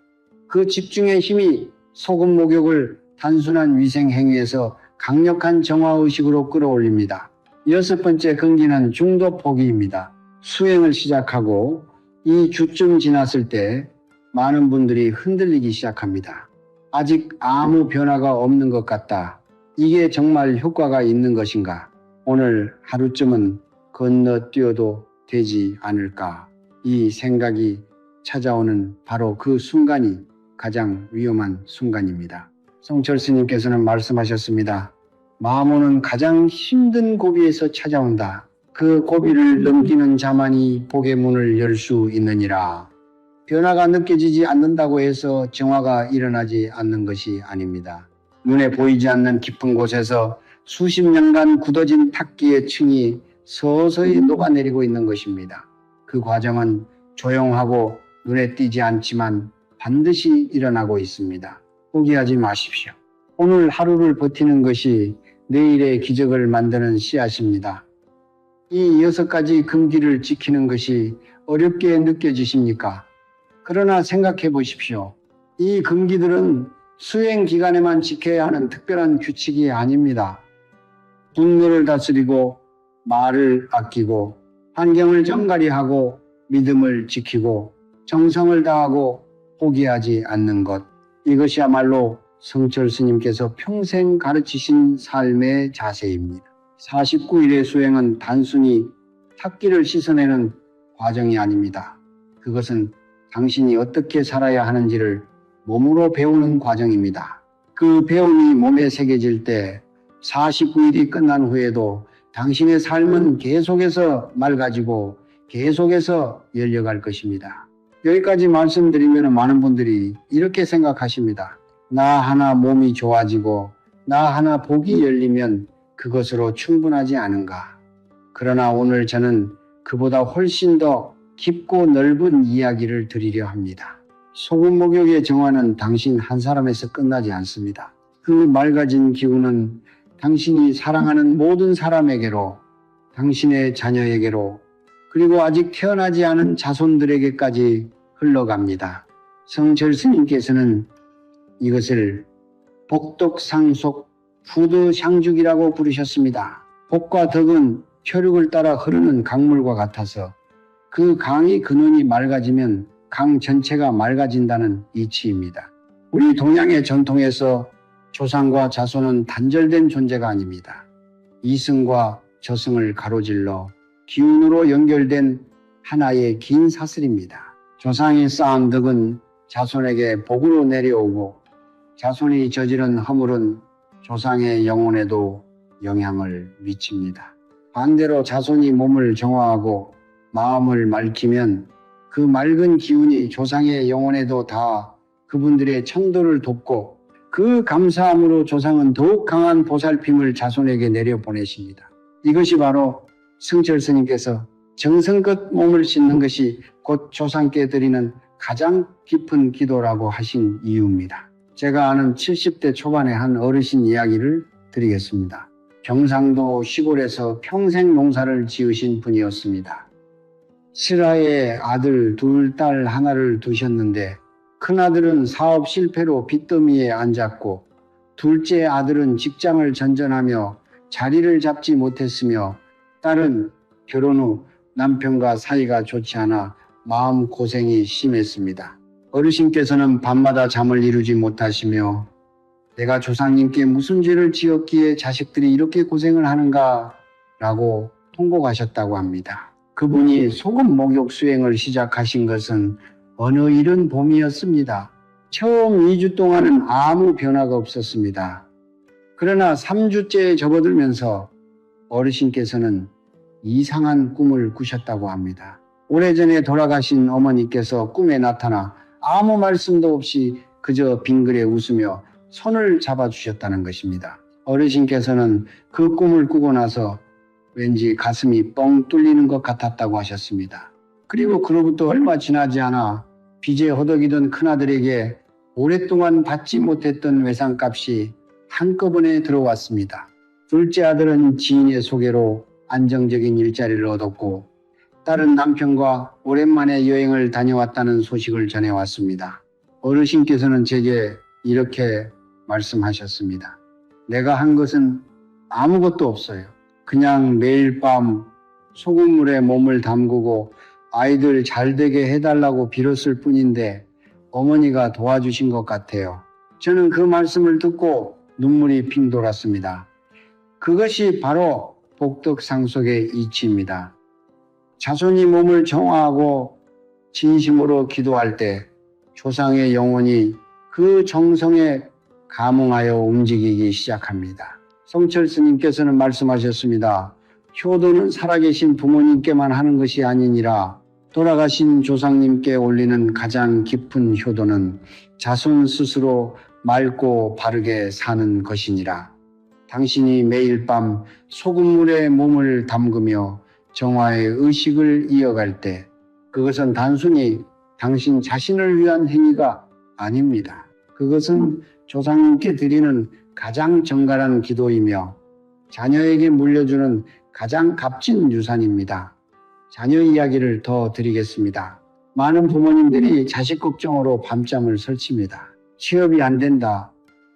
그 집중의 힘이 소금 목욕을 단순한 위생 행위에서 강력한 정화의식으로 끌어올립니다. 여섯 번째 금기는 중도 포기입니다. 수행을 시작하고 이 주쯤 지났을 때 많은 분들이 흔들리기 시작합니다. 아직 아무 변화가 없는 것 같다. 이게 정말 효과가 있는 것인가? 오늘 하루쯤은 건너뛰어도 되지 않을까? 이 생각이 찾아오는 바로 그 순간이 가장 위험한 순간입니다. 성철 스님께서는 말씀하셨습니다. 마모는 가장 힘든 고비에서 찾아온다. 그 고비를 넘기는 자만이 복의 문을 열 수 있느니라. 변화가 느껴지지 않는다고 해서 정화가 일어나지 않는 것이 아닙니다. 눈에 보이지 않는 깊은 곳에서 수십 년간 굳어진 탁기의 층이 서서히 녹아내리고 있는 것입니다. 그 과정은 조용하고 눈에 띄지 않지만 반드시 일어나고 있습니다. 포기하지 마십시오. 오늘 하루를 버티는 것이 내일의 기적을 만드는 씨앗입니다. 이 6가지 금기를 지키는 것이 어렵게 느껴지십니까? 그러나 생각해 보십시오. 이 금기들은 수행 기간에만 지켜야 하는 특별한 규칙이 아닙니다. 분노를 다스리고 말을 아끼고 환경을 정갈히하고 믿음을 지키고 정성을 다하고 포기하지 않는 것. 이것이야말로 성철 스님께서 평생 가르치신 삶의 자세입니다. 49일의 수행은 단순히 탁기를 씻어내는 과정이 아닙니다. 그것은 당신이 어떻게 살아야 하는지를 몸으로 배우는 과정입니다. 그 배움이 몸에 새겨질 때 49일이 끝난 후에도 당신의 삶은 계속해서 맑아지고 계속해서 열려갈 것입니다. 여기까지 말씀드리면 많은 분들이 이렇게 생각하십니다. 나 하나 몸이 좋아지고 나 하나 복이 열리면 그것으로 충분하지 않은가. 그러나 오늘 저는 그보다 훨씬 더 깊고 넓은 이야기를 드리려 합니다. 소금 목욕의 정화는 당신 한 사람에서 끝나지 않습니다. 그 맑아진 기운은 당신이 사랑하는 모든 사람에게로, 당신의 자녀에게로, 그리고 아직 태어나지 않은 자손들에게까지 흘러갑니다. 성철 스님께서는 이것을 복덕상속 푸드샹죽이라고 부르셨습니다. 복과 덕은 혈육을 따라 흐르는 강물과 같아서 그 강의 근원이 맑아지면 강 전체가 맑아진다는 이치입니다. 우리 동양의 전통에서 조상과 자손은 단절된 존재가 아닙니다. 이승과 저승을 가로질러 기운으로 연결된 하나의 긴 사슬입니다. 조상이 쌓은 덕은 자손에게 복으로 내려오고 자손이 저지른 허물은 조상의 영혼에도 영향을 미칩니다. 반대로 자손이 몸을 정화하고 마음을 맑히면 그 맑은 기운이 조상의 영혼에도 닿아 그분들의 천도를 돕고 그 감사함으로 조상은 더욱 강한 보살핌을 자손에게 내려보내십니다. 이것이 바로 성철 스님께서 정성껏 몸을 씻는 것이 곧 조상께 드리는 가장 깊은 기도라고 하신 이유입니다. 제가 아는 70대 초반의 한 어르신 이야기를 드리겠습니다. 경상도 시골에서 평생 농사를 지으신 분이었습니다. 실화에 아들 둘, 딸 하나를 두셨는데 큰아들은 사업 실패로 빚더미에 앉았고 둘째 아들은 직장을 전전하며 자리를 잡지 못했으며 딸은 결혼 후 남편과 사이가 좋지 않아 마음고생이 심했습니다. 어르신께서는 밤마다 잠을 이루지 못하시며 내가 조상님께 무슨 죄를 지었기에 자식들이 이렇게 고생을 하는가 라고 통곡하셨다고 합니다. 그분이 소금 목욕 수행을 시작하신 것은 어느 이른 봄이었습니다. 처음 2주 동안은 아무 변화가 없었습니다. 그러나 3주째에 접어들면서 어르신께서는 이상한 꿈을 꾸셨다고 합니다. 오래전에 돌아가신 어머니께서 꿈에 나타나 아무 말씀도 없이 그저 빙그레 웃으며 손을 잡아주셨다는 것입니다. 어르신께서는 그 꿈을 꾸고 나서 왠지 가슴이 뻥 뚫리는 것 같았다고 하셨습니다. 그리고 그로부터 얼마 지나지 않아 빚에 허덕이던 큰아들에게 오랫동안 받지 못했던 외상값이 한꺼번에 들어왔습니다. 둘째 아들은 지인의 소개로 안정적인 일자리를 얻었고 딸은 남편과 오랜만에 여행을 다녀왔다는 소식을 전해왔습니다. 어르신께서는 제게 이렇게 말씀하셨습니다. 내가 한 것은 아무것도 없어요. 그냥 매일 밤 소금물에 몸을 담그고 아이들 잘 되게 해달라고 빌었을 뿐인데 어머니가 도와주신 것 같아요. 저는 그 말씀을 듣고 눈물이 핑 돌았습니다. 그것이 바로 복덕상속의 이치입니다. 자손이 몸을 정화하고 진심으로 기도할 때 조상의 영혼이 그 정성에 감흥하여 움직이기 시작합니다. 성철 스님께서는 말씀하셨습니다. 효도는 살아계신 부모님께만 하는 것이 아니니라. 돌아가신 조상님께 올리는 가장 깊은 효도는 자손 스스로 맑고 바르게 사는 것이니라. 당신이 매일 밤 소금물에 몸을 담그며 정화의 의식을 이어갈 때 그것은 단순히 당신 자신을 위한 행위가 아닙니다. 그것은 조상님께 드리는 가장 정갈한 기도이며 자녀에게 물려주는 가장 값진 유산입니다. 자녀 이야기를 더 드리겠습니다. 많은 부모님들이 자식 걱정으로 밤잠을 설칩니다. 취업이 안 된다,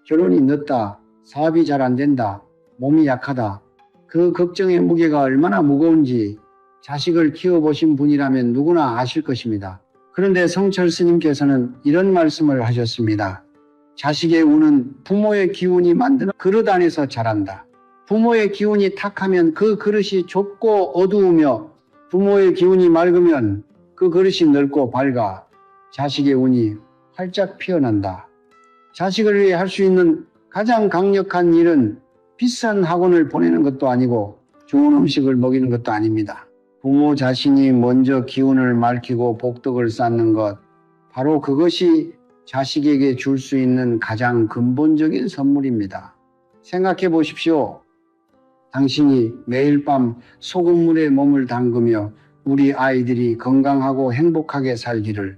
결혼이 늦다, 사업이 잘 안 된다, 몸이 약하다. 그 걱정의 무게가 얼마나 무거운지 자식을 키워보신 분이라면 누구나 아실 것입니다. 그런데 성철 스님께서는 이런 말씀을 하셨습니다. 자식의 운은 부모의 기운이 만드는 그릇 안에서 자란다. 부모의 기운이 탁하면 그 그릇이 좁고 어두우며 부모의 기운이 맑으면 그 그릇이 넓고 밝아 자식의 운이 활짝 피어난다. 자식을 위해 할 수 있는 가장 강력한 일은 비싼 학원을 보내는 것도 아니고 좋은 음식을 먹이는 것도 아닙니다. 부모 자신이 먼저 기운을 맑히고 복덕을 쌓는 것, 바로 그것이 자식에게 줄 수 있는 가장 근본적인 선물입니다. 생각해 보십시오. 당신이 매일 밤 소금물에 몸을 담그며 우리 아이들이 건강하고 행복하게 살기를,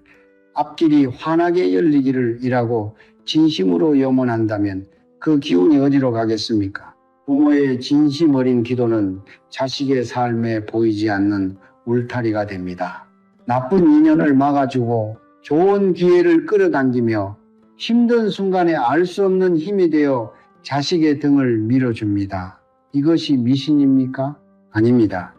앞길이 환하게 열리기를 이라고 진심으로 염원한다면 그 기운이 어디로 가겠습니까? 부모의 진심 어린 기도는 자식의 삶에 보이지 않는 울타리가 됩니다. 나쁜 인연을 막아주고 좋은 기회를 끌어당기며 힘든 순간에 알 수 없는 힘이 되어 자식의 등을 밀어줍니다. 이것이 미신입니까? 아닙니다.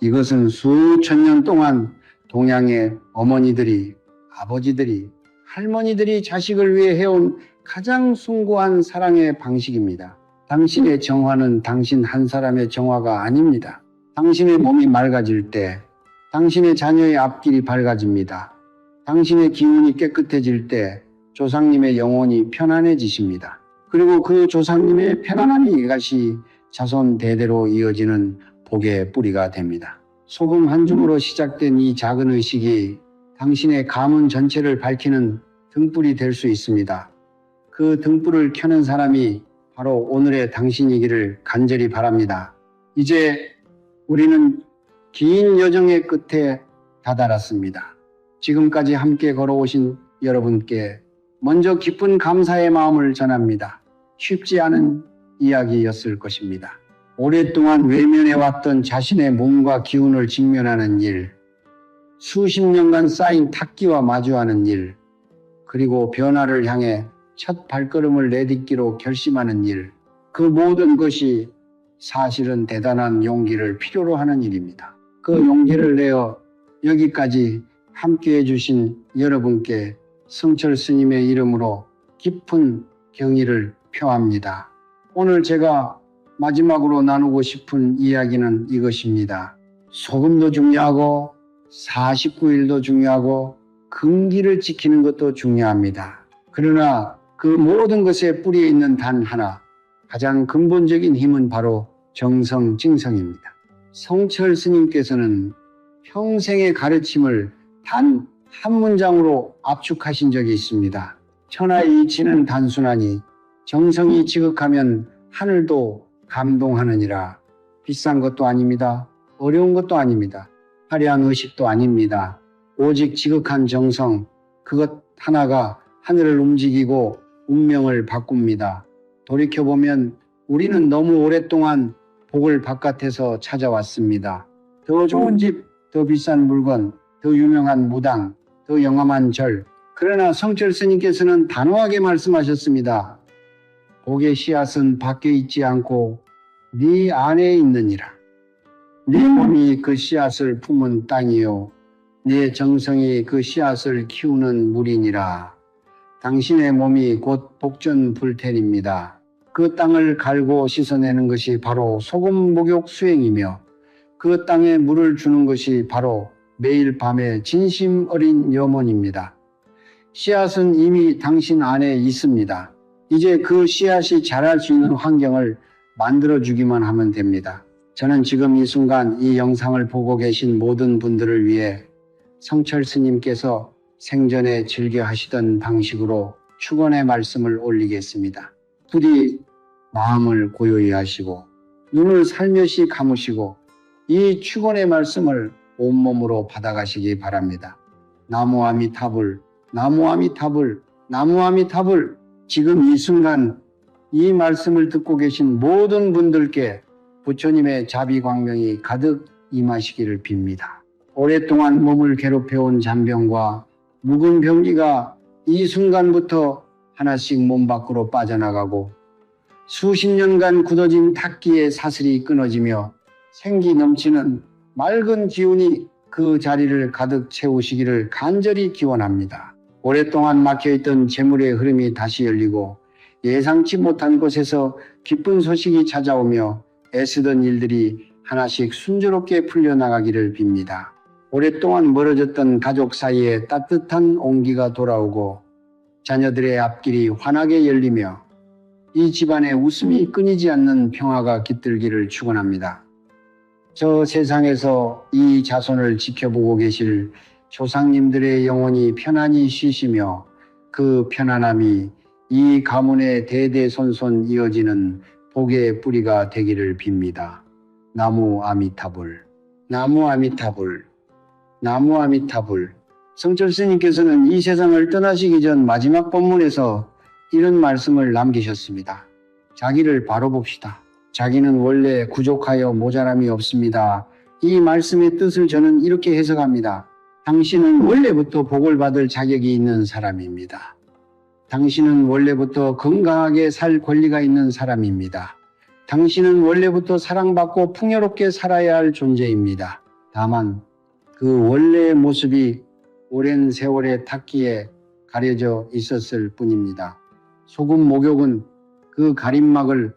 이것은 수천 년 동안 동양의 어머니들이, 아버지들이, 할머니들이 자식을 위해 해온 가장 숭고한 사랑의 방식입니다. 당신의 정화는 당신 한 사람의 정화가 아닙니다. 당신의 몸이 맑아질 때 당신의 자녀의 앞길이 밝아집니다. 당신의 기운이 깨끗해질 때 조상님의 영혼이 편안해지십니다. 그리고 그 조상님의 편안함이 이것이 자손 대대로 이어지는 복의 뿌리가 됩니다. 소금 한 줌으로 시작된 이 작은 의식이 당신의 가문 전체를 밝히는 등불이 될 수 있습니다. 그 등불을 켜는 사람이 바로 오늘의 당신이기를 간절히 바랍니다. 이제 우리는 긴 여정의 끝에 다다랐습니다. 지금까지 함께 걸어오신 여러분께 먼저 깊은 감사의 마음을 전합니다. 쉽지 않은 이야기였을 것입니다. 오랫동안 외면해왔던 자신의 몸과 기운을 직면하는 일, 수십 년간 쌓인 탁기와 마주하는 일, 그리고 변화를 향해 첫 발걸음을 내딛기로 결심하는 일, 그 모든 것이 사실은 대단한 용기를 필요로 하는 일입니다. 그 용기를 내어 여기까지 함께 해주신 여러분께 성철 스님의 이름으로 깊은 경의를 표합니다. 오늘 제가 마지막으로 나누고 싶은 이야기는 이것입니다. 소금도 중요하고 49일도 중요하고 금기를 지키는 것도 중요합니다. 그러나 그 모든 것의 뿌리에 있는 단 하나, 가장 근본적인 힘은 바로 정성징성입니다. 성철 스님께서는 평생의 가르침을 단 한 문장으로 압축하신 적이 있습니다. 천하의 이치는 단순하니 정성이 지극하면 하늘도 감동하느니라. 비싼 것도 아닙니다. 어려운 것도 아닙니다. 화려한 의식도 아닙니다. 오직 지극한 정성, 그것 하나가 하늘을 움직이고 운명을 바꿉니다. 돌이켜보면 우리는 너무 오랫동안 복을 바깥에서 찾아왔습니다. 더 좋은 집, 더 비싼 물건, 더 유명한 무당, 더 영험한 절. 그러나 성철 스님께서는 단호하게 말씀하셨습니다. 복의 씨앗은 밖에 있지 않고 네 안에 있느니라. 네 몸이 그 씨앗을 품은 땅이요, 네 정성이 그 씨앗을 키우는 물이니라. 당신의 몸이 곧 복전불태입니다. 그 땅을 갈고 씻어내는 것이 바로 소금 목욕 수행이며 그 땅에 물을 주는 것이 바로 매일 밤의 진심 어린 염원입니다. 씨앗은 이미 당신 안에 있습니다. 이제 그 씨앗이 자랄 수 있는 환경을 만들어주기만 하면 됩니다. 저는 지금 이 순간 이 영상을 보고 계신 모든 분들을 위해 성철 스님께서 생전에 즐겨 하시던 방식으로 축원의 말씀을 올리겠습니다. 부디 마음을 고요히 하시고 눈을 살며시 감으시고 이 축원의 말씀을 온몸으로 받아가시기 바랍니다. 나무 아미타불, 나무 아미타불, 나무 아미타불. 지금 이 순간 이 말씀을 듣고 계신 모든 분들께 부처님의 자비광명이 가득 임하시기를 빕니다. 오랫동안 몸을 괴롭혀온 잔병과 묵은 병기가 이 순간부터 하나씩 몸 밖으로 빠져나가고 수십 년간 굳어진 탁기의 사슬이 끊어지며 생기 넘치는 맑은 기운이 그 자리를 가득 채우시기를 간절히 기원합니다. 오랫동안 막혀있던 재물의 흐름이 다시 열리고 예상치 못한 곳에서 기쁜 소식이 찾아오며 애쓰던 일들이 하나씩 순조롭게 풀려나가기를 빕니다. 오랫동안 멀어졌던 가족 사이에 따뜻한 온기가 돌아오고 자녀들의 앞길이 환하게 열리며 이 집안에 웃음이 끊이지 않는 평화가 깃들기를 축원합니다. 저 세상에서 이 자손을 지켜보고 계실 조상님들의 영혼이 편안히 쉬시며 그 편안함이 이 가문의 대대손손 이어지는 복의 뿌리가 되기를 빕니다. 나무 아미타불, 나무 아미타불, 나무 아미타불. 성철 스님께서는 이 세상을 떠나시기 전 마지막 본문에서 이런 말씀을 남기셨습니다. 자기를 바로 봅시다. 자기는 원래 부족하여 모자람이 없습니다. 이 말씀의 뜻을 저는 이렇게 해석합니다. 당신은 원래부터 복을 받을 자격이 있는 사람입니다. 당신은 원래부터 건강하게 살 권리가 있는 사람입니다. 당신은 원래부터 사랑받고 풍요롭게 살아야 할 존재입니다. 다만 그 원래의 모습이 오랜 세월의 탁기에 가려져 있었을 뿐입니다. 소금 목욕은 그 가림막을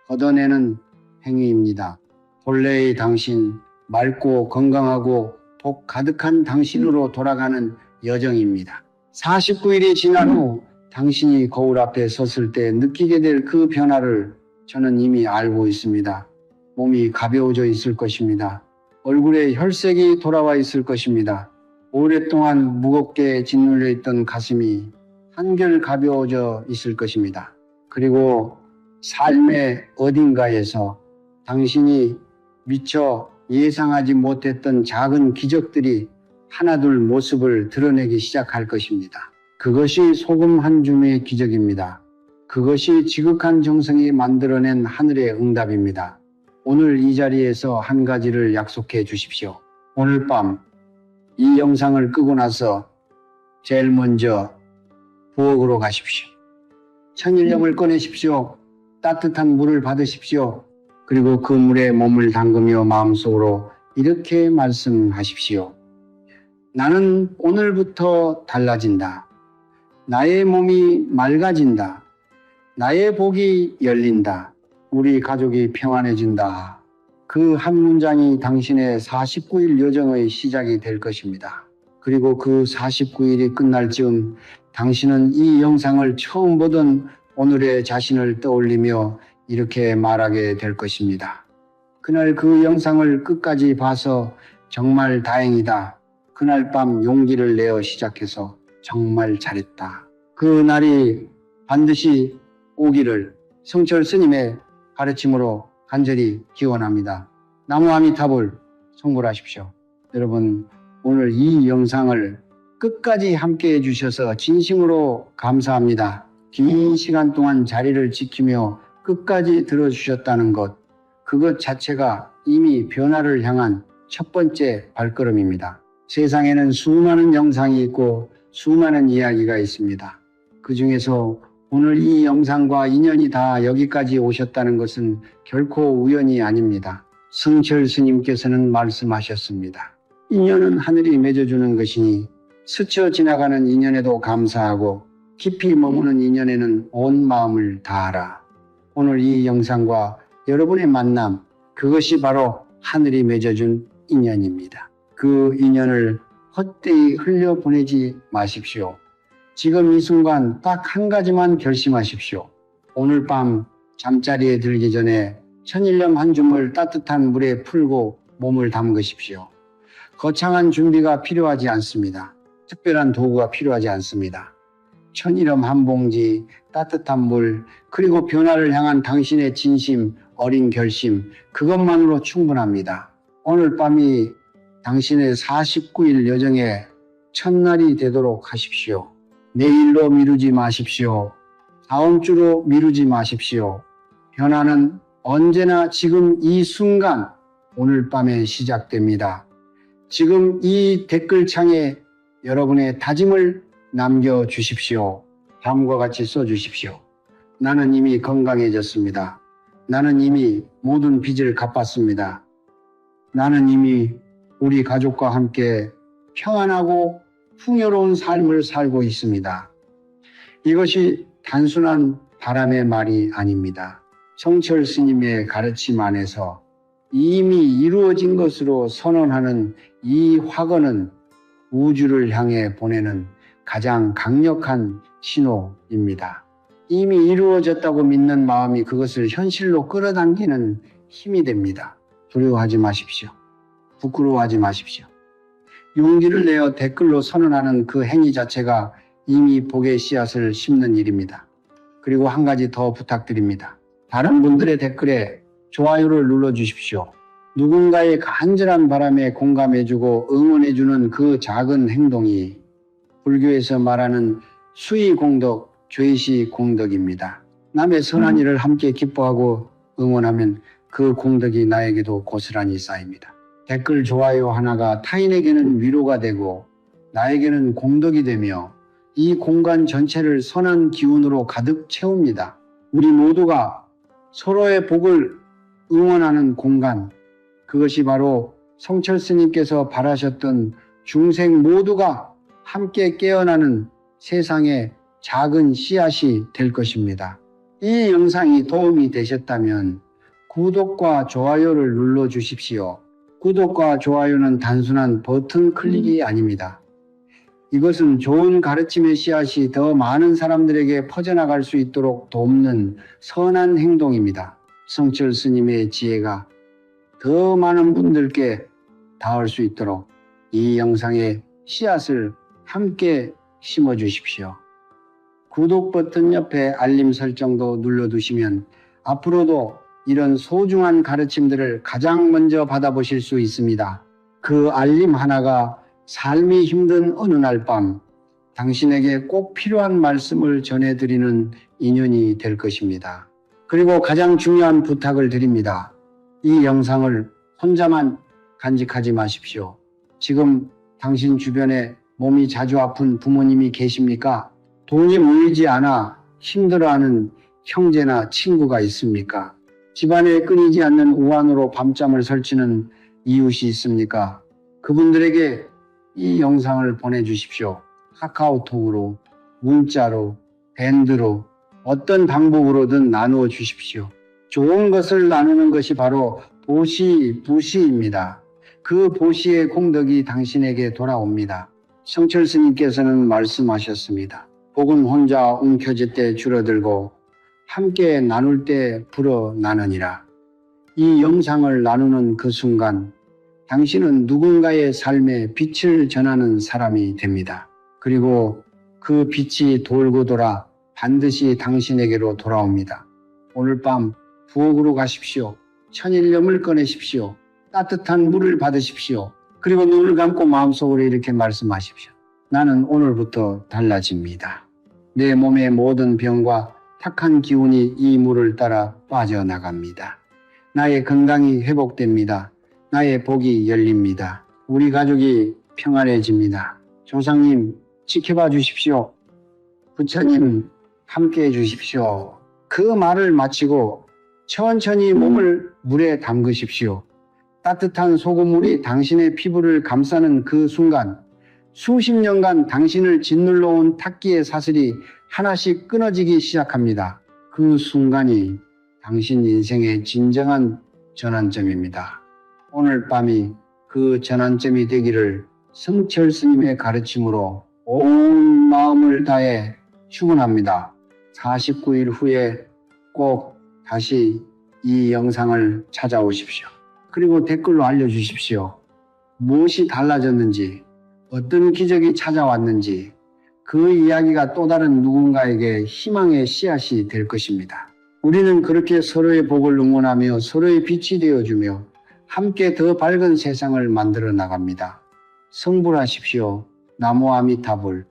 걷어내는 행위입니다. 본래의 당신, 맑고 건강하고 복 가득한 당신으로 돌아가는 여정입니다. 49일이 지난 후 당신이 거울 앞에 섰을 때 느끼게 될 그 변화를 저는 이미 알고 있습니다. 몸이 가벼워져 있을 것입니다. 얼굴에 혈색이 돌아와 있을 것입니다. 오랫동안 무겁게 짓눌려 있던 가슴이 한결 가벼워져 있을 것입니다. 그리고 삶의 어딘가에서 당신이 미처 예상하지 못했던 작은 기적들이 하나둘 모습을 드러내기 시작할 것입니다. 그것이 소금 한 줌의 기적입니다. 그것이 지극한 정성이 만들어낸 하늘의 응답입니다. 오늘 이 자리에서 한 가지를 약속해 주십시오. 오늘 밤 이 영상을 끄고 나서 제일 먼저 부엌으로 가십시오. 천일염을 꺼내십시오. 따뜻한 물을 받으십시오. 그리고 그 물에 몸을 담그며 마음속으로 이렇게 말씀하십시오. 나는 오늘부터 달라진다. 나의 몸이 맑아진다. 나의 복이 열린다. 우리 가족이 평안해진다. 그 한 문장이 당신의 49일 여정의 시작이 될 것입니다. 그리고 그 49일이 끝날 즈음 당신은 이 영상을 처음 보던 오늘의 자신을 떠올리며 이렇게 말하게 될 것입니다. 그날 그 영상을 끝까지 봐서 정말 다행이다. 그날 밤 용기를 내어 시작해서 정말 잘했다. 그 날이 반드시 오기를 성철 스님의 가르침으로 간절히 기원합니다. 나무 아미타불 성불하십시오. 여러분, 오늘 이 영상을 끝까지 함께 해주셔서 진심으로 감사합니다. 긴 시간 동안 자리를 지키며 끝까지 들어주셨다는 것, 그것 자체가 이미 변화를 향한 첫 번째 발걸음입니다. 세상에는 수많은 영상이 있고 수많은 이야기가 있습니다. 그 중에서 오늘 이 영상과 인연이 다 여기까지 오셨다는 것은 결코 우연이 아닙니다. 성철 스님께서는 말씀하셨습니다. 인연은 하늘이 맺어주는 것이니 스쳐 지나가는 인연에도 감사하고 깊이 머무는 인연에는 온 마음을 다하라. 오늘 이 영상과 여러분의 만남, 그것이 바로 하늘이 맺어준 인연입니다. 그 인연을 헛되이 흘려보내지 마십시오. 지금 이 순간 딱 한 가지만 결심하십시오. 오늘 밤 잠자리에 들기 전에 천일염 한 줌을 따뜻한 물에 풀고 몸을 담그십시오. 거창한 준비가 필요하지 않습니다. 특별한 도구가 필요하지 않습니다. 천일염 한 봉지, 따뜻한 물, 그리고 변화를 향한 당신의 진심, 어린 결심, 그것만으로 충분합니다. 오늘 밤이 당신의 49일 여정의 첫날이 되도록 하십시오. 내일로 미루지 마십시오. 다음 주로 미루지 마십시오. 변화는 언제나 지금 이 순간, 오늘 밤에 시작됩니다. 지금 이 댓글창에 여러분의 다짐을 남겨주십시오. 다음과 같이 써주십시오. 나는 이미 건강해졌습니다. 나는 이미 모든 빚을 갚았습니다. 나는 이미 우리 가족과 함께 평안하고 풍요로운 삶을 살고 있습니다. 이것이 단순한 바람의 말이 아닙니다. 성철 스님의 가르침 안에서 이미 이루어진 것으로 선언하는 이 화건은 우주를 향해 보내는 가장 강력한 신호입니다. 이미 이루어졌다고 믿는 마음이 그것을 현실로 끌어당기는 힘이 됩니다. 두려워하지 마십시오. 부끄러워하지 마십시오. 용기를 내어 댓글로 선언하는 그 행위 자체가 이미 복의 씨앗을 심는 일입니다. 그리고 한 가지 더 부탁드립니다. 다른 분들의 댓글에 좋아요를 눌러주십시오. 누군가의 간절한 바람에 공감해주고 응원해주는 그 작은 행동이 불교에서 말하는 수의공덕, 죄시공덕입니다. 남의 선한 일을 함께 기뻐하고 응원하면 그 공덕이 나에게도 고스란히 쌓입니다. 댓글 좋아요 하나가 타인에게는 위로가 되고 나에게는 공덕이 되며 이 공간 전체를 선한 기운으로 가득 채웁니다. 우리 모두가 서로의 복을 응원하는 공간, 그것이 바로 성철 스님께서 바라셨던 중생 모두가 함께 깨어나는 세상의 작은 씨앗이 될 것입니다. 이 영상이 도움이 되셨다면 구독과 좋아요를 눌러주십시오. 구독과 좋아요는 단순한 버튼 클릭이 아닙니다. 이것은 좋은 가르침의 씨앗이 더 많은 사람들에게 퍼져나갈 수 있도록 돕는 선한 행동입니다. 성철 스님의 지혜가 더 많은 분들께 닿을 수 있도록 이 영상에 씨앗을 함께 심어주십시오. 구독 버튼 옆에 알림 설정도 눌러두시면 앞으로도 이런 소중한 가르침들을 가장 먼저 받아보실 수 있습니다. 그 알림 하나가 삶이 힘든 어느 날 밤 당신에게 꼭 필요한 말씀을 전해드리는 인연이 될 것입니다. 그리고 가장 중요한 부탁을 드립니다. 이 영상을 혼자만 간직하지 마십시오. 지금 당신 주변에 몸이 자주 아픈 부모님이 계십니까? 돈이 모이지 않아 힘들어하는 형제나 친구가 있습니까? 집안에 끊이지 않는 우환으로 밤잠을 설치는 이웃이 있습니까? 그분들에게 이 영상을 보내주십시오. 카카오톡으로, 문자로, 밴드로, 어떤 방법으로든 나누어 주십시오. 좋은 것을 나누는 것이 바로 보시입니다. 그 보시의 공덕이 당신에게 돌아옵니다. 성철 스님께서는 말씀하셨습니다. 복은 혼자 움켜질 때 줄어들고 함께 나눌 때 불어나느니라. 이 영상을 나누는 그 순간 당신은 누군가의 삶에 빛을 전하는 사람이 됩니다. 그리고 그 빛이 돌고 돌아 반드시 당신에게로 돌아옵니다. 오늘 밤 부엌으로 가십시오. 천일염을 꺼내십시오. 따뜻한 물을 받으십시오. 그리고 눈을 감고 마음속으로 이렇게 말씀하십시오. 나는 오늘부터 달라집니다. 내 몸의 모든 병과 탁한 기운이 이 물을 따라 빠져나갑니다. 나의 건강이 회복됩니다. 나의 복이 열립니다. 우리 가족이 평안해집니다. 조상님 지켜봐 주십시오. 부처님 함께해 주십시오. 그 말을 마치고 천천히 몸을 물에 담그십시오. 따뜻한 소금물이 당신의 피부를 감싸는 그 순간 수십 년간 당신을 짓눌러 온 탁기의 사슬이 하나씩 끊어지기 시작합니다. 그 순간이 당신 인생의 진정한 전환점입니다. 오늘 밤이 그 전환점이 되기를 성철 스님의 가르침으로 온 마음을 다해 축원합니다. 49일 후에 꼭 다시 이 영상을 찾아오십시오. 그리고 댓글로 알려주십시오. 무엇이 달라졌는지, 어떤 기적이 찾아왔는지 그 이야기가 또 다른 누군가에게 희망의 씨앗이 될 것입니다. 우리는 그렇게 서로의 복을 응원하며 서로의 빛이 되어주며 함께 더 밝은 세상을 만들어 나갑니다. 성불하십시오. 나무 아미타불.